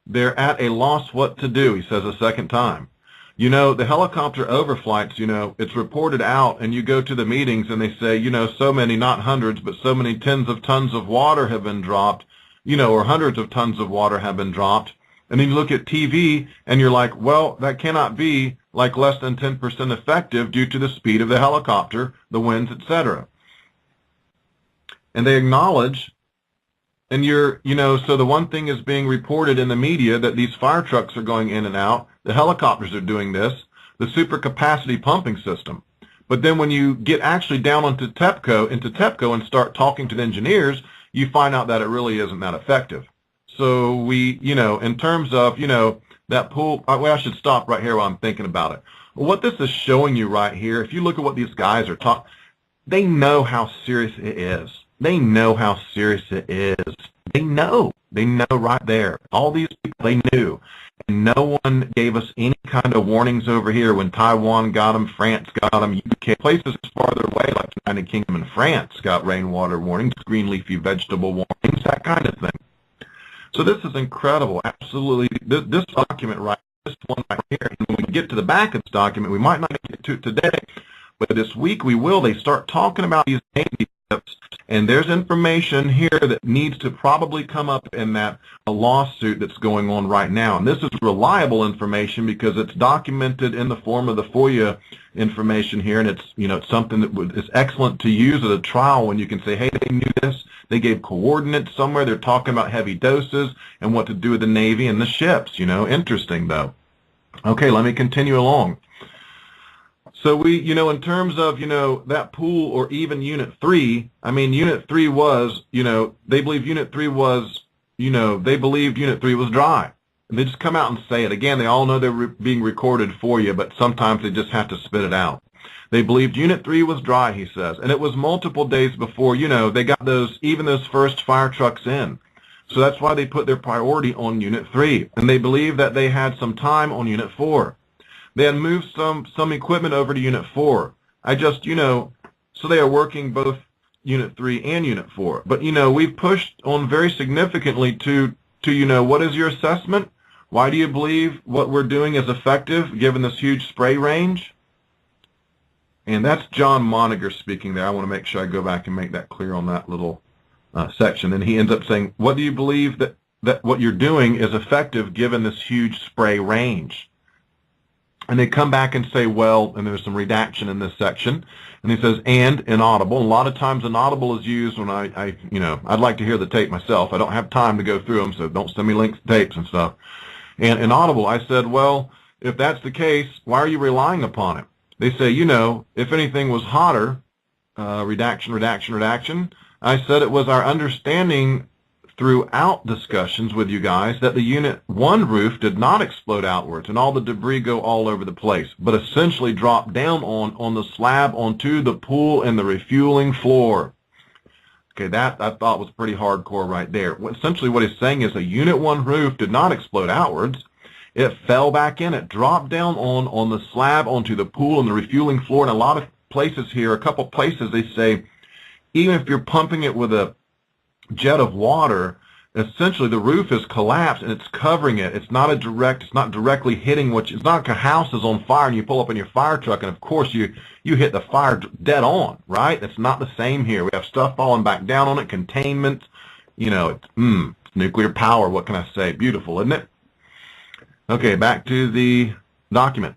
They're at a loss what to do, he says a second time. The helicopter overflights, it's reported out, and you go to the meetings and they say, so many, not hundreds, but so many tens of tons of water have been dropped, or hundreds of tons of water have been dropped. And then you look at TV and you're like, well, that cannot be like less than 10% effective due to the speed of the helicopter, the winds, etc. And they acknowledge, and so the one thing is being reported in the media that these fire trucks are going in and out, the helicopters are doing this, the supercapacity pumping system. But then when you get actually down into TEPCO and start talking to the engineers, you find out that it really isn't that effective. So we, in terms of, that pool, I should stop right here while I'm thinking about it. What this is showing you right here, if you look at what these guys are talking, they know how serious it is. They know how serious it is. They know right there. All these people, they knew. And no one gave us any kind of warnings over here when Taiwan got them, France got them, UK, places farther away like the United Kingdom and France got rainwater warnings, green leafy vegetable warnings, that kind of thing. So this is incredible, absolutely. This document this one right here, and when we get to the back of this document, we might not get to it today, but this week we will. They start talking about these steps, and there's information here that needs to probably come up in that lawsuit that's going on right now. And this is reliable information because it's documented in the form of the FOIA information here, and it's it's something that is excellent to use at a trial when you can say, hey, they knew this. They gave coordinates somewhere. They're talking about heavy doses and what to do with the Navy and the ships. Interesting though. Okay, let me continue along. So we, in terms of, that pool or even Unit 3, Unit 3 was, they believe Unit 3 was, they believed Unit 3 was dry. And they just come out and say it. Again, they all know they're being recorded for you, but sometimes they just have to spit it out. They believed Unit 3 was dry, he says. And it was multiple days before, they got those first fire trucks in. So that's why they put their priority on Unit 3. And they believe that they had some time on Unit 4. They had moved some equipment over to Unit 4. So they are working both Unit 3 and Unit 4. But, we've pushed on very significantly to what is your assessment? Why do you believe what we're doing is effective given this huge spray range? And that's John Monagher speaking there. I want to make sure I go back and make that clear on that little section. And he ends up saying, what do you believe that what you're doing is effective given this huge spray range? And they come back and say, well, and there's some redaction in this section. And he says, and inaudible. And a lot of times inaudible is used when I'd like to hear the tape myself. I don't have time to go through them, so don't send me links to tapes and stuff. And inaudible, I said, well, if that's the case, why are you relying upon it? They say, if anything was hotter, redaction, I said it was our understanding throughout discussions with you guys that the Unit 1 roof did not explode outwards and all the debris go all over the place, but essentially drop down on the slab onto the pool and the refueling floor. Okay, that I thought was pretty hardcore right there. Essentially what he's saying is a Unit 1 roof did not explode outwards. It fell back in. It dropped down on the slab onto the pool and the refueling floor. And a lot of places here, a couple places, they say even if you're pumping it with a jet of water, essentially the roof is collapsed and it's covering it. It's not directly hitting it's not like a house is on fire and you pull up in your fire truck and of course you hit the fire dead on, right? It's not the same here. We have stuff falling back down on it, containment, it's nuclear power. What can I say? Beautiful, isn't it? Okay, back to the document.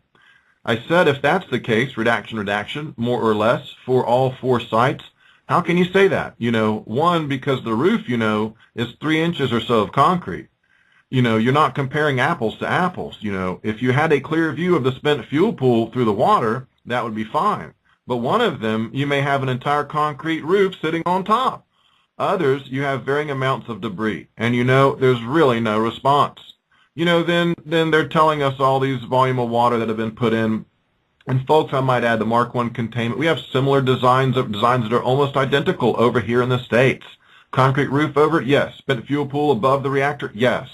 I said if that's the case, redaction, more or less, for all 4 sites, how can you say that? One, because the roof, is 3 inches or so of concrete. You're not comparing apples to apples. If you had a clear view of the spent fuel pool through the water, that would be fine. But one of them, you may have an entire concrete roof sitting on top. Others, you have varying amounts of debris. And there's really no response. Then they're telling us all these volume of water that have been put in. And folks, I might add the Mark I containment. We have similar designs that are almost identical over here in the States. Concrete roof over it? Yes. Spent fuel pool above the reactor? Yes.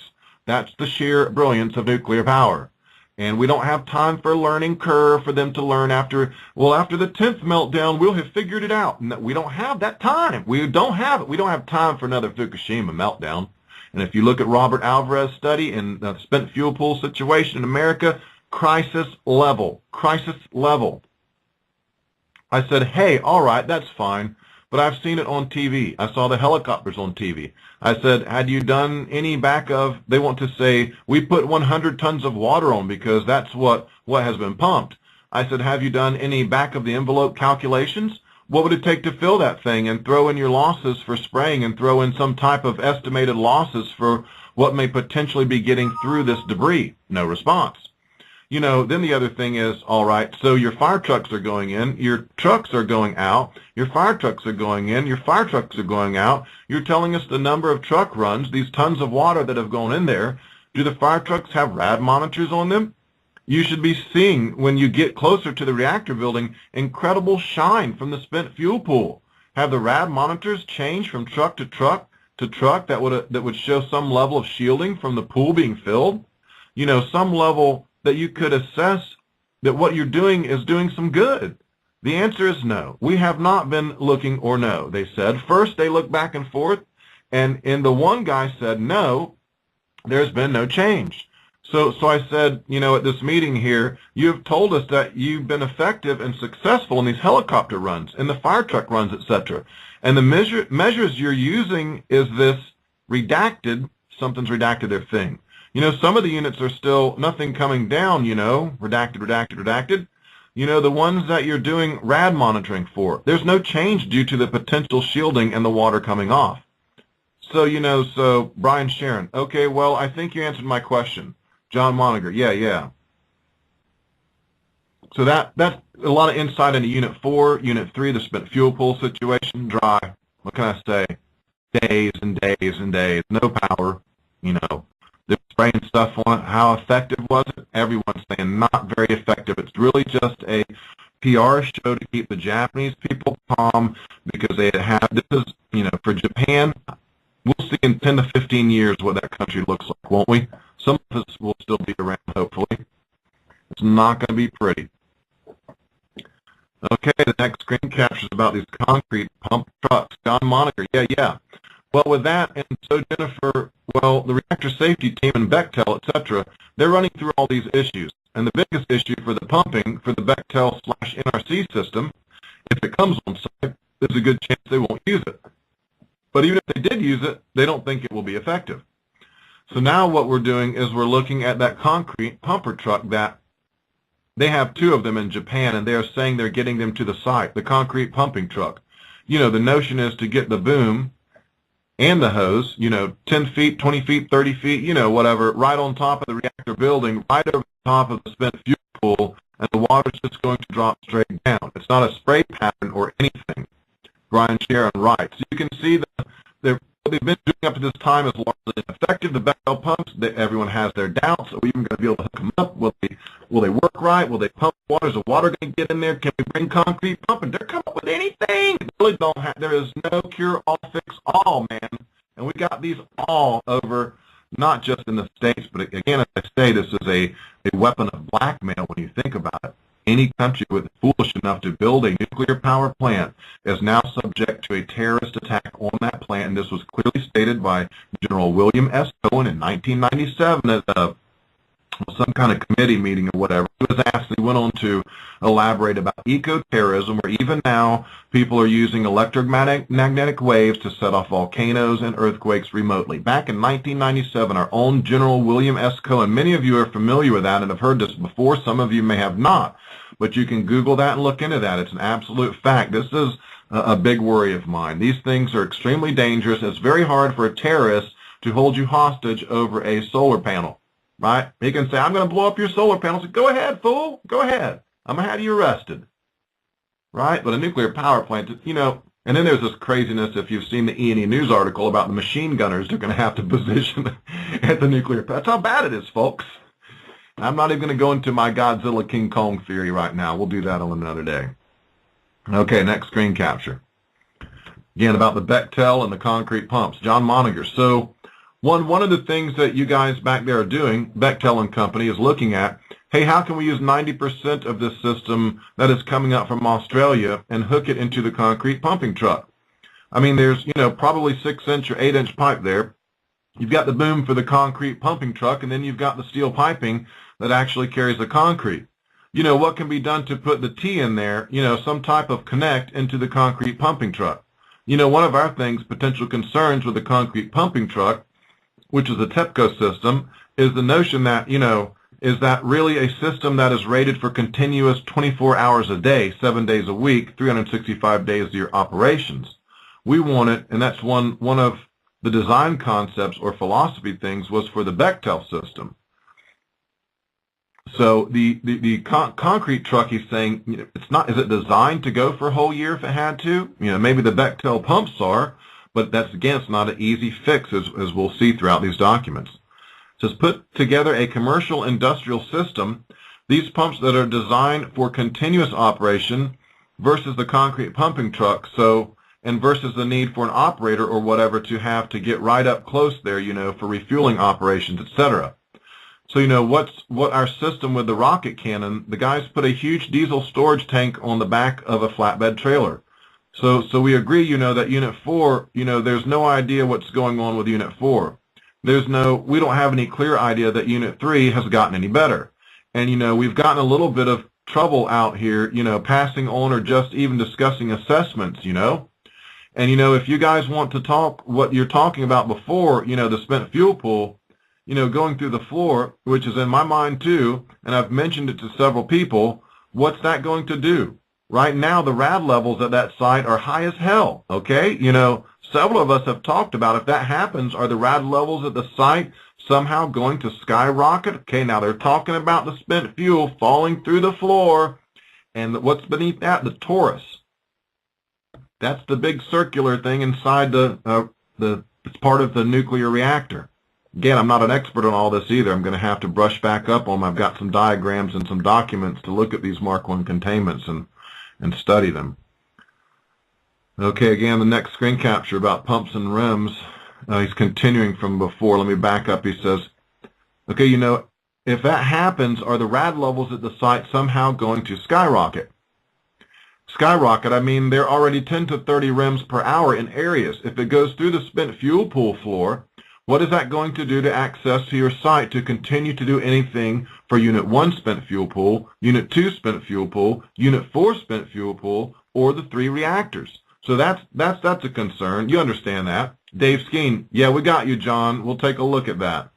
That's the sheer brilliance of nuclear power. And we don't have time for a learning curve for them to learn after the 10th meltdown, we'll have figured it out. No, we don't have that time. We don't have it. We don't have time for another Fukushima meltdown. And if you look at Robert Alvarez's study in the spent fuel pool situation in America, crisis level. Crisis level. I said, hey, all right, that's fine, but I've seen it on TV. I saw the helicopters on TV. I said, had you done any back of, they want to say, we put 100 tons of water on because that's what has been pumped. I said, have you done any back of the envelope calculations? What would it take to fill that thing and throw in your losses for spraying and throw in some type of estimated losses for what may potentially be getting through this debris? No response. You know, then the other thing is, all right, so your fire trucks are going in, your trucks are going out, your fire trucks are going in, your fire trucks are going out. You're telling us the number of truck runs, these tons of water that have gone in there. Do the fire trucks have rad monitors on them? You should be seeing, when you get closer to the reactor building, incredible shine from the spent fuel pool. Have the rad monitors changed from truck to truck that would show some level of shielding from the pool being filled? You know, some level that you could assess that what you're doing is doing some good. The answer is no. We have not been looking, or no, they said. First, they looked back and forth, and the one guy said, no, there's been no change. So I said, you know, at this meeting here, you have told us that you've been effective and successful in these helicopter runs, in the fire truck runs, etc. And the measures you're using is this redacted, something's redacted their thing. You know, some of the units are still nothing coming down, you know, redacted, redacted, redacted. You know, the ones that you're doing rad monitoring for, there's no change due to the potential shielding and the water coming off. So, you know, so Brian Sharon, okay, well, I think you answered my question. John Moniger, yeah. So that's a lot of insight into Unit 4, Unit 3, the spent fuel pool situation, dry. What can I say? Days and days and days, no power, you know. They're spraying stuff on it. How effective was it? Everyone's saying not very effective. It's really just a PR show to keep the Japanese people calm because they have, this is, you know, for Japan, we'll see in 10 to 15 years what that country looks like, won't we? Some of us will still be around, hopefully. It's not going to be pretty. Okay, the next screen captures about these concrete pump trucks. John Moniker, yeah. Well, with that, and so Jennifer, well, the reactor safety team and Bechtel, etc., they're running through all these issues. And the biggest issue for the pumping for the Bechtel/NRC system, if it comes on site, there's a good chance they won't use it. But even if they did use it, they don't think it will be effective. So now what we're doing is we're looking at that concrete pumper truck that they have 2 of them in Japan, and they are saying they're getting them to the site, the concrete pumping truck. You know, the notion is to get the boom and the hose, you know, 10 feet, 20 feet, 30 feet, you know, whatever, right on top of the reactor building, right over the top of the spent fuel pool, and the water's just going to drop straight down. It's not a spray pattern or anything. Brian Sharon, right. So you can see that what they've been doing up to this time is largely ineffective. The Bechtel pumps, everyone has their doubts. Are we even going to be able to hook them up? Will they work right? Will they pump water? Is the water going to get in there? Can we bring concrete pumping? They're coming up with anything. They really don't have, there is no cure-all, fix-all, man. And we got these all over, not just in the States, but again, as I say, this is a weapon of blackmail when you think about it. Any country with foolish enough to build a nuclear power plant is now subject to a terrorist attack on that plant, and this was clearly stated by General William S. Cohen in 1997 at some kind of committee meeting or whatever. He was asked, he went on to elaborate about eco-terrorism, where even now people are using electromagnetic waves to set off volcanoes and earthquakes remotely. Back in 1997, our own General William S. Cohen, many of you are familiar with that and have heard this before, some of you may have not, but you can Google that and look into that. It's an absolute fact. This is a big worry of mine. These things are extremely dangerous. It's very hard for a terrorist to hold you hostage over a solar panel. Right? He can say, I'm going to blow up your solar panels. Go ahead, fool. Go ahead. I'm going to have you arrested. Right? But a nuclear power plant, you know, and then there's this craziness, if you've seen the E&E News article about the machine gunners they're going to have to position at the nuclear plant. That's how bad it is, folks. I'm not even going to go into my Godzilla King Kong theory right now. We'll do that on another day. Okay, next screen capture. Again, about the Bechtel and the concrete pumps. John Moniger. So one of the things that you guys back there are doing, Bechtel and company, is looking at, hey, how can we use 90% of this system that is coming out from Australia and hook it into the concrete pumping truck? I mean, there's, probably 6-inch or 8-inch pipe there. You've got the boom for the concrete pumping truck, and then you've got the steel piping that actually carries the concrete. What can be done to put the T in there, some type of connect into the concrete pumping truck? One of our potential concerns with the concrete pumping truck, which is the TEPCO system, is the notion that, is that really a system that is rated for continuous 24 hours a day, 7 days a week, 365 days a year operations. We want it, and that's one of the design concepts or philosophy things was for the Bechtel system. So the concrete truck, he's saying, it's not. Is it designed to go for a whole year if it had to? Maybe the Bechtel pumps are, but that's, again, it's not an easy fix, as we'll see throughout these documents. It says, put together a commercial industrial system. These pumps that are designed for continuous operation versus the concrete pumping truck, and versus the need for an operator or whatever to have to get right up close there, for refueling operations, etc. So, what our system with the rocket cannon, the guys put a huge diesel storage tank on the back of a flatbed trailer. So we agree, that Unit 4, there's no idea what's going on with Unit 4. We don't have any clear idea that Unit 3 has gotten any better. And, we've gotten a little bit of trouble out here, passing on or just even discussing assessments, And, if you guys want to talk what you're talking about before, the spent fuel pool, going through the floor, which is in my mind too, and I've mentioned it to several people, what's that going to do? Right now, the rad levels at that site are high as hell, okay? Several of us have talked about if that happens, are the rad levels at the site somehow going to skyrocket? Okay, now they're talking about the spent fuel falling through the floor, and what's beneath that? The torus. That's the big circular thing inside it's part of the nuclear reactor. Again, I'm not an expert on all this either. I'm going to have to brush back up on them. I've got some diagrams and some documents to look at these Mark I containments and study them. Okay, again, the next screen capture about pumps and rims. He's continuing from before. Let me back up. He says, okay, if that happens, are the rad levels at the site somehow going to skyrocket? Skyrocket, I mean, they're already 10 to 30 rims per hour in areas. If it goes through the spent fuel pool floor, what is that going to do to access to your site to continue to do anything for Unit 1 spent fuel pool, Unit 2 spent fuel pool, Unit 4 spent fuel pool, or the 3 reactors? So that's a concern. You understand that. Dave Skeen, yeah, we got you, John. We'll take a look at that.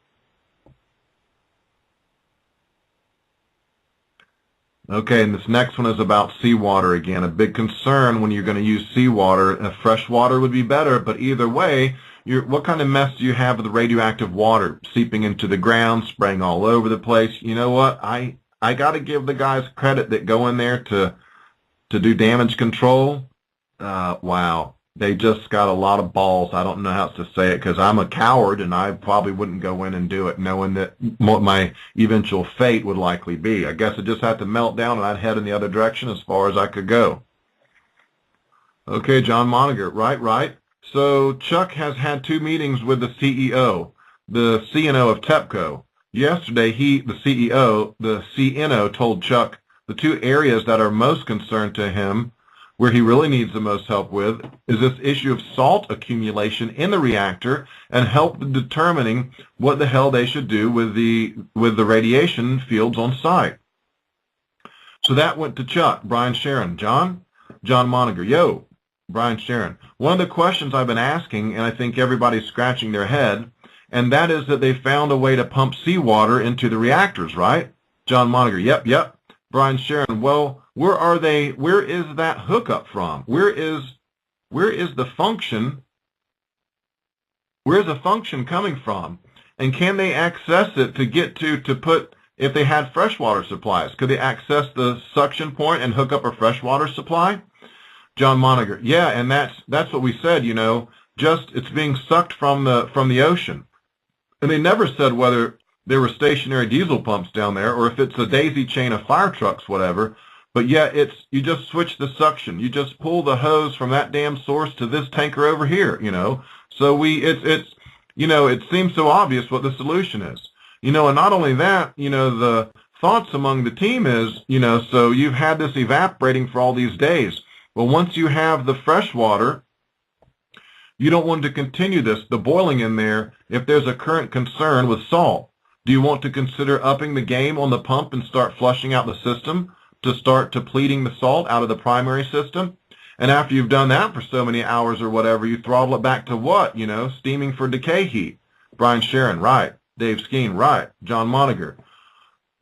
Okay, and this next one is about seawater again. A big concern when you're going to use seawater. Fresh water would be better, but either way, what kind of mess do you have with the radioactive water seeping into the ground, spraying all over the place? You know what? I got to give the guys credit that go in there to do damage control. Wow. They just got a lot of balls. I don't know how to say it because I'm a coward and I probably wouldn't go in and do it knowing that what my eventual fate would likely be. I guess it just had to melt down and I'd head in the other direction as far as I could go. Okay, John Moniger, right. So Chuck has had 2 meetings with the CEO, the CNO of TEPCO. Yesterday, the CNO, told Chuck the 2 areas that are most concerned to him, where he really needs the most help with, is this issue of salt accumulation in the reactor and help in determining what the hell they should do with the radiation fields on site. So that went to Chuck. Brian Sharon. John Moniger. Yo. Brian Sharon. One of the questions I've been asking, and I think everybody's scratching their head, and that is that they found a way to pump seawater into the reactors, right? John Moniger. Yep. Brian Sharon. Well, where are they? Where is that hookup from? Where is the function? Where's the function coming from? And can they access it to get to put, if they had freshwater supplies, could they access the suction point and hook up a freshwater supply? John Moniger, yeah, and that's what we said, just it's being sucked from the ocean. And they never said whether there were stationary diesel pumps down there or if it's a daisy chain of fire trucks, whatever. But yeah, you just switch the suction. You just pull the hose from that damn source to this tanker over here, So it seems so obvious what the solution is. And not only that, the thoughts among the team is, so you've had this evaporating for all these days. Well, once you have the fresh water, you don't want to continue the boiling in there if there's a current concern with salt. Do you want to consider upping the game on the pump and start flushing out the system to start depleting the salt out of the primary system? And after you've done that for so many hours or whatever, you throttle it back to what? Steaming for decay heat. Brian Sharon, right. Dave Skeen, right. John Moniger.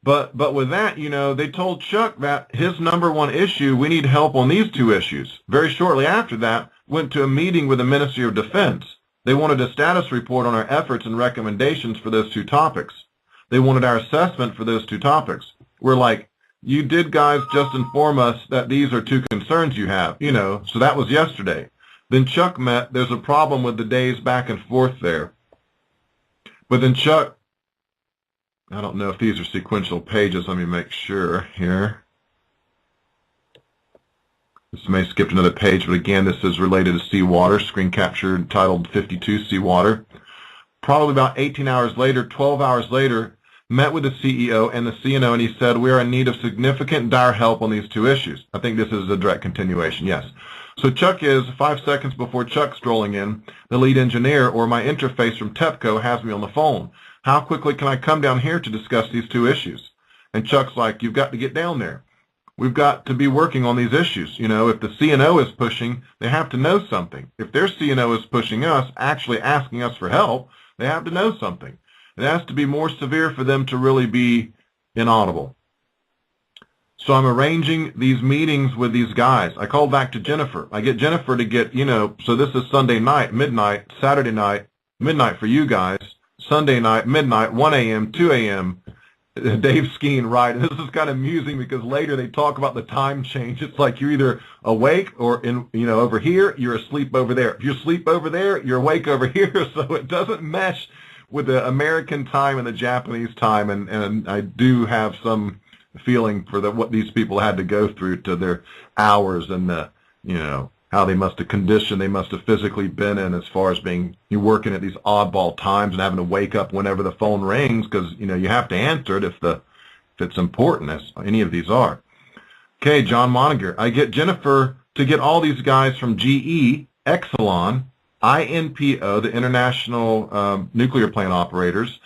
But with that, they told Chuck that his #1 issue, we need help on these 2 issues. Very shortly after that, went to a meeting with the Ministry of Defense. They wanted a status report on our efforts and recommendations for those 2 topics. They wanted our assessment for those 2 topics. We're like, you did guys just inform us that these are 2 concerns you have, so that was yesterday. Then Chuck met, there's a problem with the days back and forth there. But then Chuck, I don't know if these are sequential pages, let me make sure here. This may have skipped another page, but again, this is related to seawater, screen capture titled 52 Seawater. Probably about 18 hours later, 12 hours later, met with the CEO and the CNO, and he said, we are in need of significant dire help on these 2 issues. I think this is a direct continuation, yes. So Chuck is, 5 seconds before Chuck strolling in, the lead engineer, or my interface from TEPCO has me on the phone. How quickly can I come down here to discuss these 2 issues? And Chuck's like, you've got to get down there. We've got to be working on these issues. If the CNO is pushing, they have to know something. If their CNO is pushing us, actually asking us for help, they have to know something. It has to be more severe for them to really be inaudible. So I'm arranging these meetings with these guys. I call back to Jennifer. I get Jennifer to get, so this is Sunday night, midnight, Saturday night, midnight for you guys, Sunday night, midnight, 1 a.m., 2 a.m., Dave Skeen, right? And this is kind of amusing because later they talk about the time change. It's like you're either awake or over here, you're asleep over there. If you're asleep over there, you're awake over here. So it doesn't mesh with the American time and the Japanese time, and I do have some feeling for what these people had to go through to their hours and how they must have conditioned, they must have physically been in as far as you working at these oddball times and having to wake up whenever the phone rings because you have to answer it if it's important, as any of these are. Okay, John Moniger. I get Jennifer to get all these guys from GE, Exelon, INPO, the International Nuclear Plant Operators,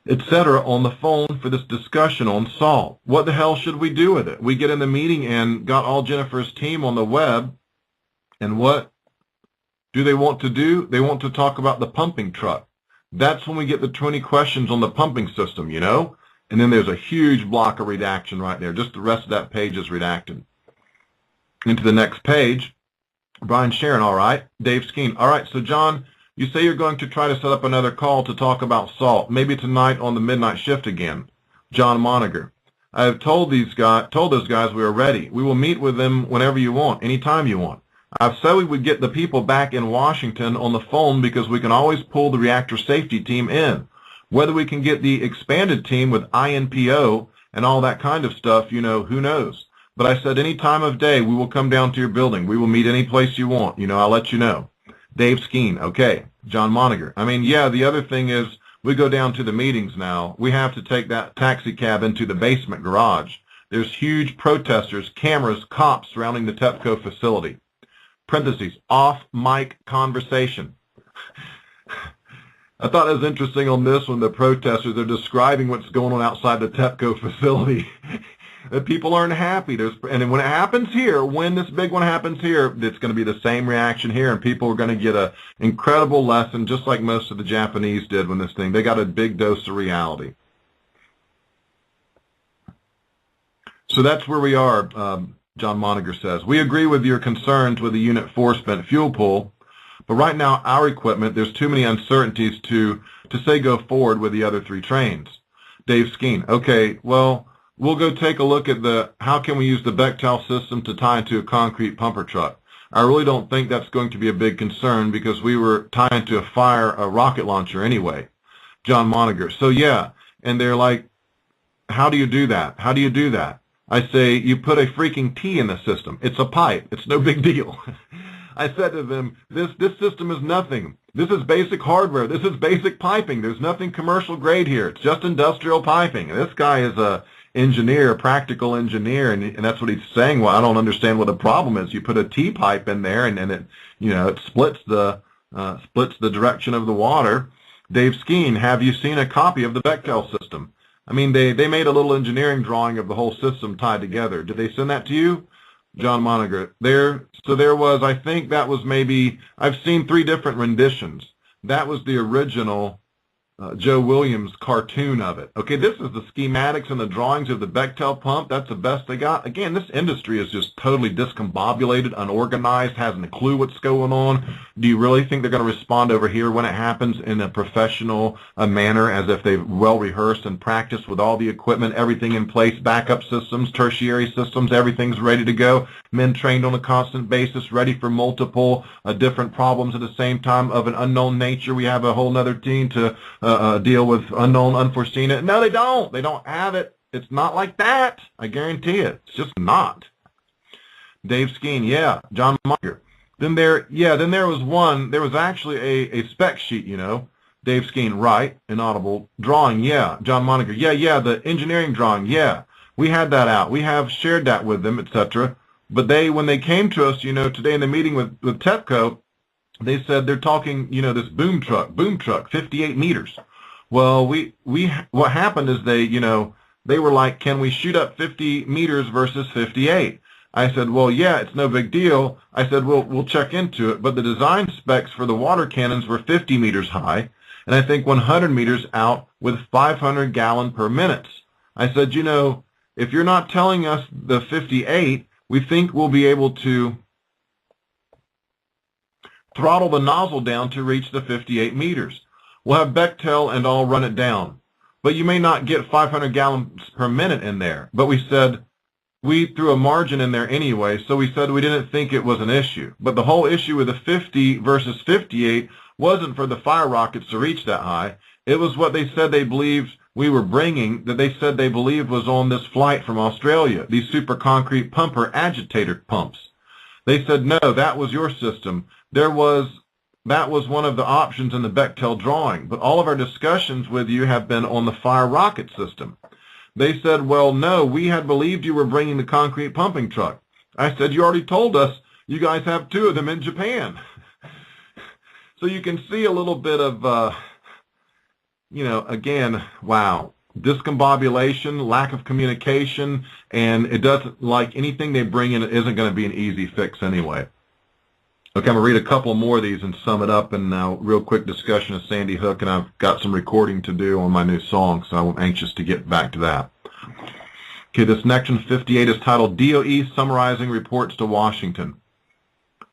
etc., on the phone for this discussion on salt. What the hell should we do with it? We get in the meeting and got all Jennifer's team on the web, and what do they want to do? They want to talk about the pumping truck. That's when we get the 20 questions on the pumping system, and then there's a huge block of redaction right there. Just the rest of that page is redacted. Into the next page. Brian Sharon, all right. Dave Skeen, all right. So, John, you say you're going to try to set up another call to talk about salt, maybe tonight on the midnight shift again. John Moniger, I have told those guys we are ready. We will meet with them whenever you want, anytime you want. I've said we would get the people back in Washington on the phone because we can always pull the reactor safety team in. Whether we can get the expanded team with INPO and all that kind of stuff, who knows. But I said any time of day we will come down to your building. We will meet any place you want. I'll let you know. Dave Skeen, okay. John Moniger. Yeah, the other thing is we go down to the meetings now. We have to take that taxi cab into the basement garage. There's huge protesters, cameras, cops surrounding the TEPCO facility. Parentheses, off-mic conversation. I thought it was interesting on this one, the protesters are describing what's going on outside the TEPCO facility. That people aren't happy. And when it happens here, when this big one happens here, it's going to be the same reaction here, and people are going to get an incredible lesson, just like most of the Japanese did when they got a big dose of reality. So that's where we are, John Moniger says. We agree with your concerns with the Unit 4 spent fuel pool, but right now our equipment, there's too many uncertainties to say go forward with the other 3 trains. Dave Skeen, okay, well, we'll go take a look at how can we use the Bechtel system to tie into a concrete pumper truck. I really don't think that's going to be a big concern because we were tying to a rocket launcher anyway. John Moniger, so yeah, and they're like, how do you do that? How do you do that? I say, you put a freaking T in the system. It's a pipe. It's no big deal. I said to them, this system is nothing. This is basic hardware. This is basic piping. There's nothing commercial grade here. It's just industrial piping. And this guy is a engineer, a practical engineer, and that's what he's saying. Well, I don't understand what the problem is. You put a T pipe in there, and it, it splits the direction of the water. Dave Skeen, have you seen a copy of the Bechtel system? I mean, they made a little engineering drawing of the whole system tied together. Did they send that to you? John Moniger. So there was, I think that was maybe, I've seen 3 different renditions. That was the original Joe Williams cartoon of it. Okay, this is the schematics and the drawings of the Bechtel pump. That's the best they got. Again, this industry is just totally discombobulated, unorganized, hasn't a clue what's going on. Do you really think they're going to respond over here when it happens in a professional manner, as if they've well rehearsed and practiced with all the equipment, everything in place, backup systems, tertiary systems, everything's ready to go, men trained on a constant basis, ready for multiple different problems at the same time of an unknown nature? We have a whole other team to deal with unknown, unforeseen. No, they don't. They don't have it. It's not like that. I guarantee it. It's just not. Dave Skeen, yeah. John Moniger. Then there was actually a spec sheet, Dave Skeen, right. Inaudible. Drawing, yeah. John Moniger, yeah. The engineering drawing, yeah. We had that out. We have shared that with them, etc. But when they came to us, today in the meeting with TEPCO, they said they're talking, this boom truck, 58 meters. Well, what happened is they were like, can we shoot up 50 meters versus 58? I said, well, yeah, it's no big deal. I said, we'll check into it. But the design specs for the water cannons were 50 meters high, and I think 100 meters out with 500 gallon per minutes. I said, if you're not telling us the 58, we think we'll be able to throttle the nozzle down to reach the 58 meters. We'll have Bechtel and all run it down. But you may not get 500 gallons per minute in there. But we said, we threw a margin in there anyway, so we said we didn't think it was an issue. But the whole issue with the 50 versus 58 wasn't for the fire rockets to reach that high. It was what they said they believed we were bringing, that they said they believed was on this flight from Australia, these super concrete pumper agitator pumps. They said, no, that was your system. That was one of the options in the Bechtel drawing, but all of our discussions with you have been on the fire rocket system. They said, well, no, we had believed you were bringing the concrete pumping truck. I said, you already told us you guys have 2 of them in Japan. So you can see a little bit of, again, wow, discombobulation, lack of communication, and it doesn't, like anything they bring in, it isn't going to be an easy fix anyway. Okay, I'm going to read a couple more of these and sum it up, and now real quick discussion of Sandy Hook, and I've got some recording to do on my new song, so I'm anxious to get back to that. Okay, this next one, 58, is titled DOE Summarizing Reports to Washington.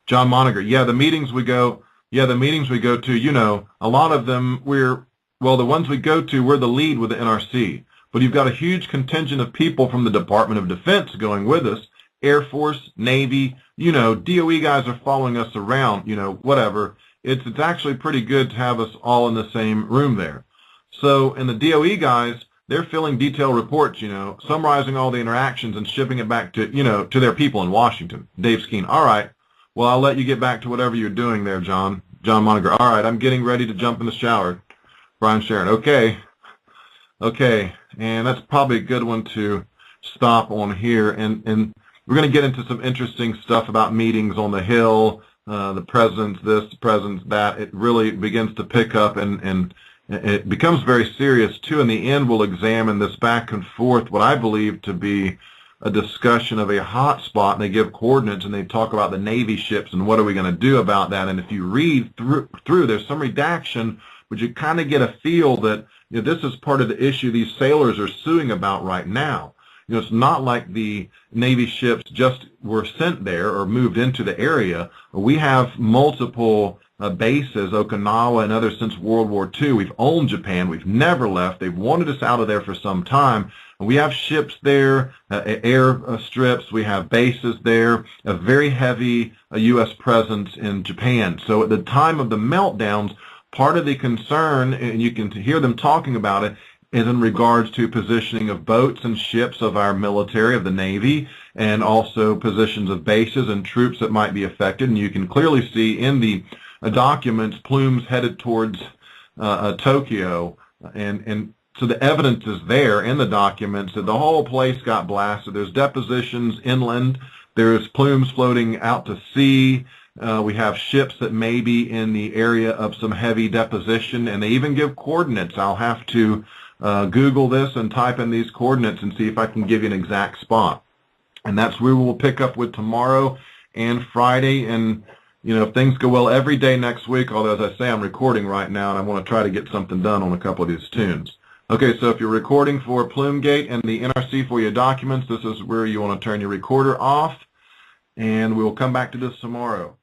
John Moniger, the meetings we go to, a lot of them the ones we go to, we're the lead with the NRC, but you've got a huge contingent of people from the Department of Defense going with us, Air Force, Navy, DOE guys are following us around, whatever. It's actually pretty good to have us all in the same room there. So, and the DOE guys, they're filling detailed reports, summarizing all the interactions and shipping it back to, to their people in Washington. Dave Skeen, all right. Well, I'll let you get back to whatever you're doing there, John. John Moniger, all right, I'm getting ready to jump in the shower. Brian Sharon, okay. And that's probably a good one to stop on here. And we're going to get into some interesting stuff about meetings on the Hill, the president's this, the president's that. It really begins to pick up, and it becomes very serious, too. In the end, we'll examine this back and forth, what I believe to be a discussion of a hot spot, and they give coordinates, and they talk about the Navy ships and what are we going to do about that. And if you read through there's some redaction, but you kind of get a feel that this is part of the issue these sailors are suing about right now. It's not like the Navy ships just were sent there or moved into the area. We have multiple bases, Okinawa and others, since World War II. We've owned Japan. We've never left. They've wanted us out of there for some time. We have ships there, air strips. We have bases there, a very heavy U.S. presence in Japan. So at the time of the meltdowns, part of the concern, and you can hear them talking about it, is in regards to positioning of boats and ships of our military, of the Navy, and also positions of bases and troops that might be affected. And you can clearly see in the documents, Plume's headed towards Tokyo, and so the evidence is there in the documents that the whole place got blasted. There's depositions inland. There's plumes floating out to sea. We have ships that may be in the area of some heavy deposition, and they even give coordinates. I'll have to Google this and type in these coordinates and see if I can give you an exact spot. And that's where we'll pick up with tomorrow and Friday. And, you know, if things go well, every day next week, although, as I say, I'm recording right now, and I want to try to get something done on a couple of these tunes. Okay, so if you're recording for Pllume Gate and the NRC for your documents, this is where you want to turn your recorder off, and we'll come back to this tomorrow.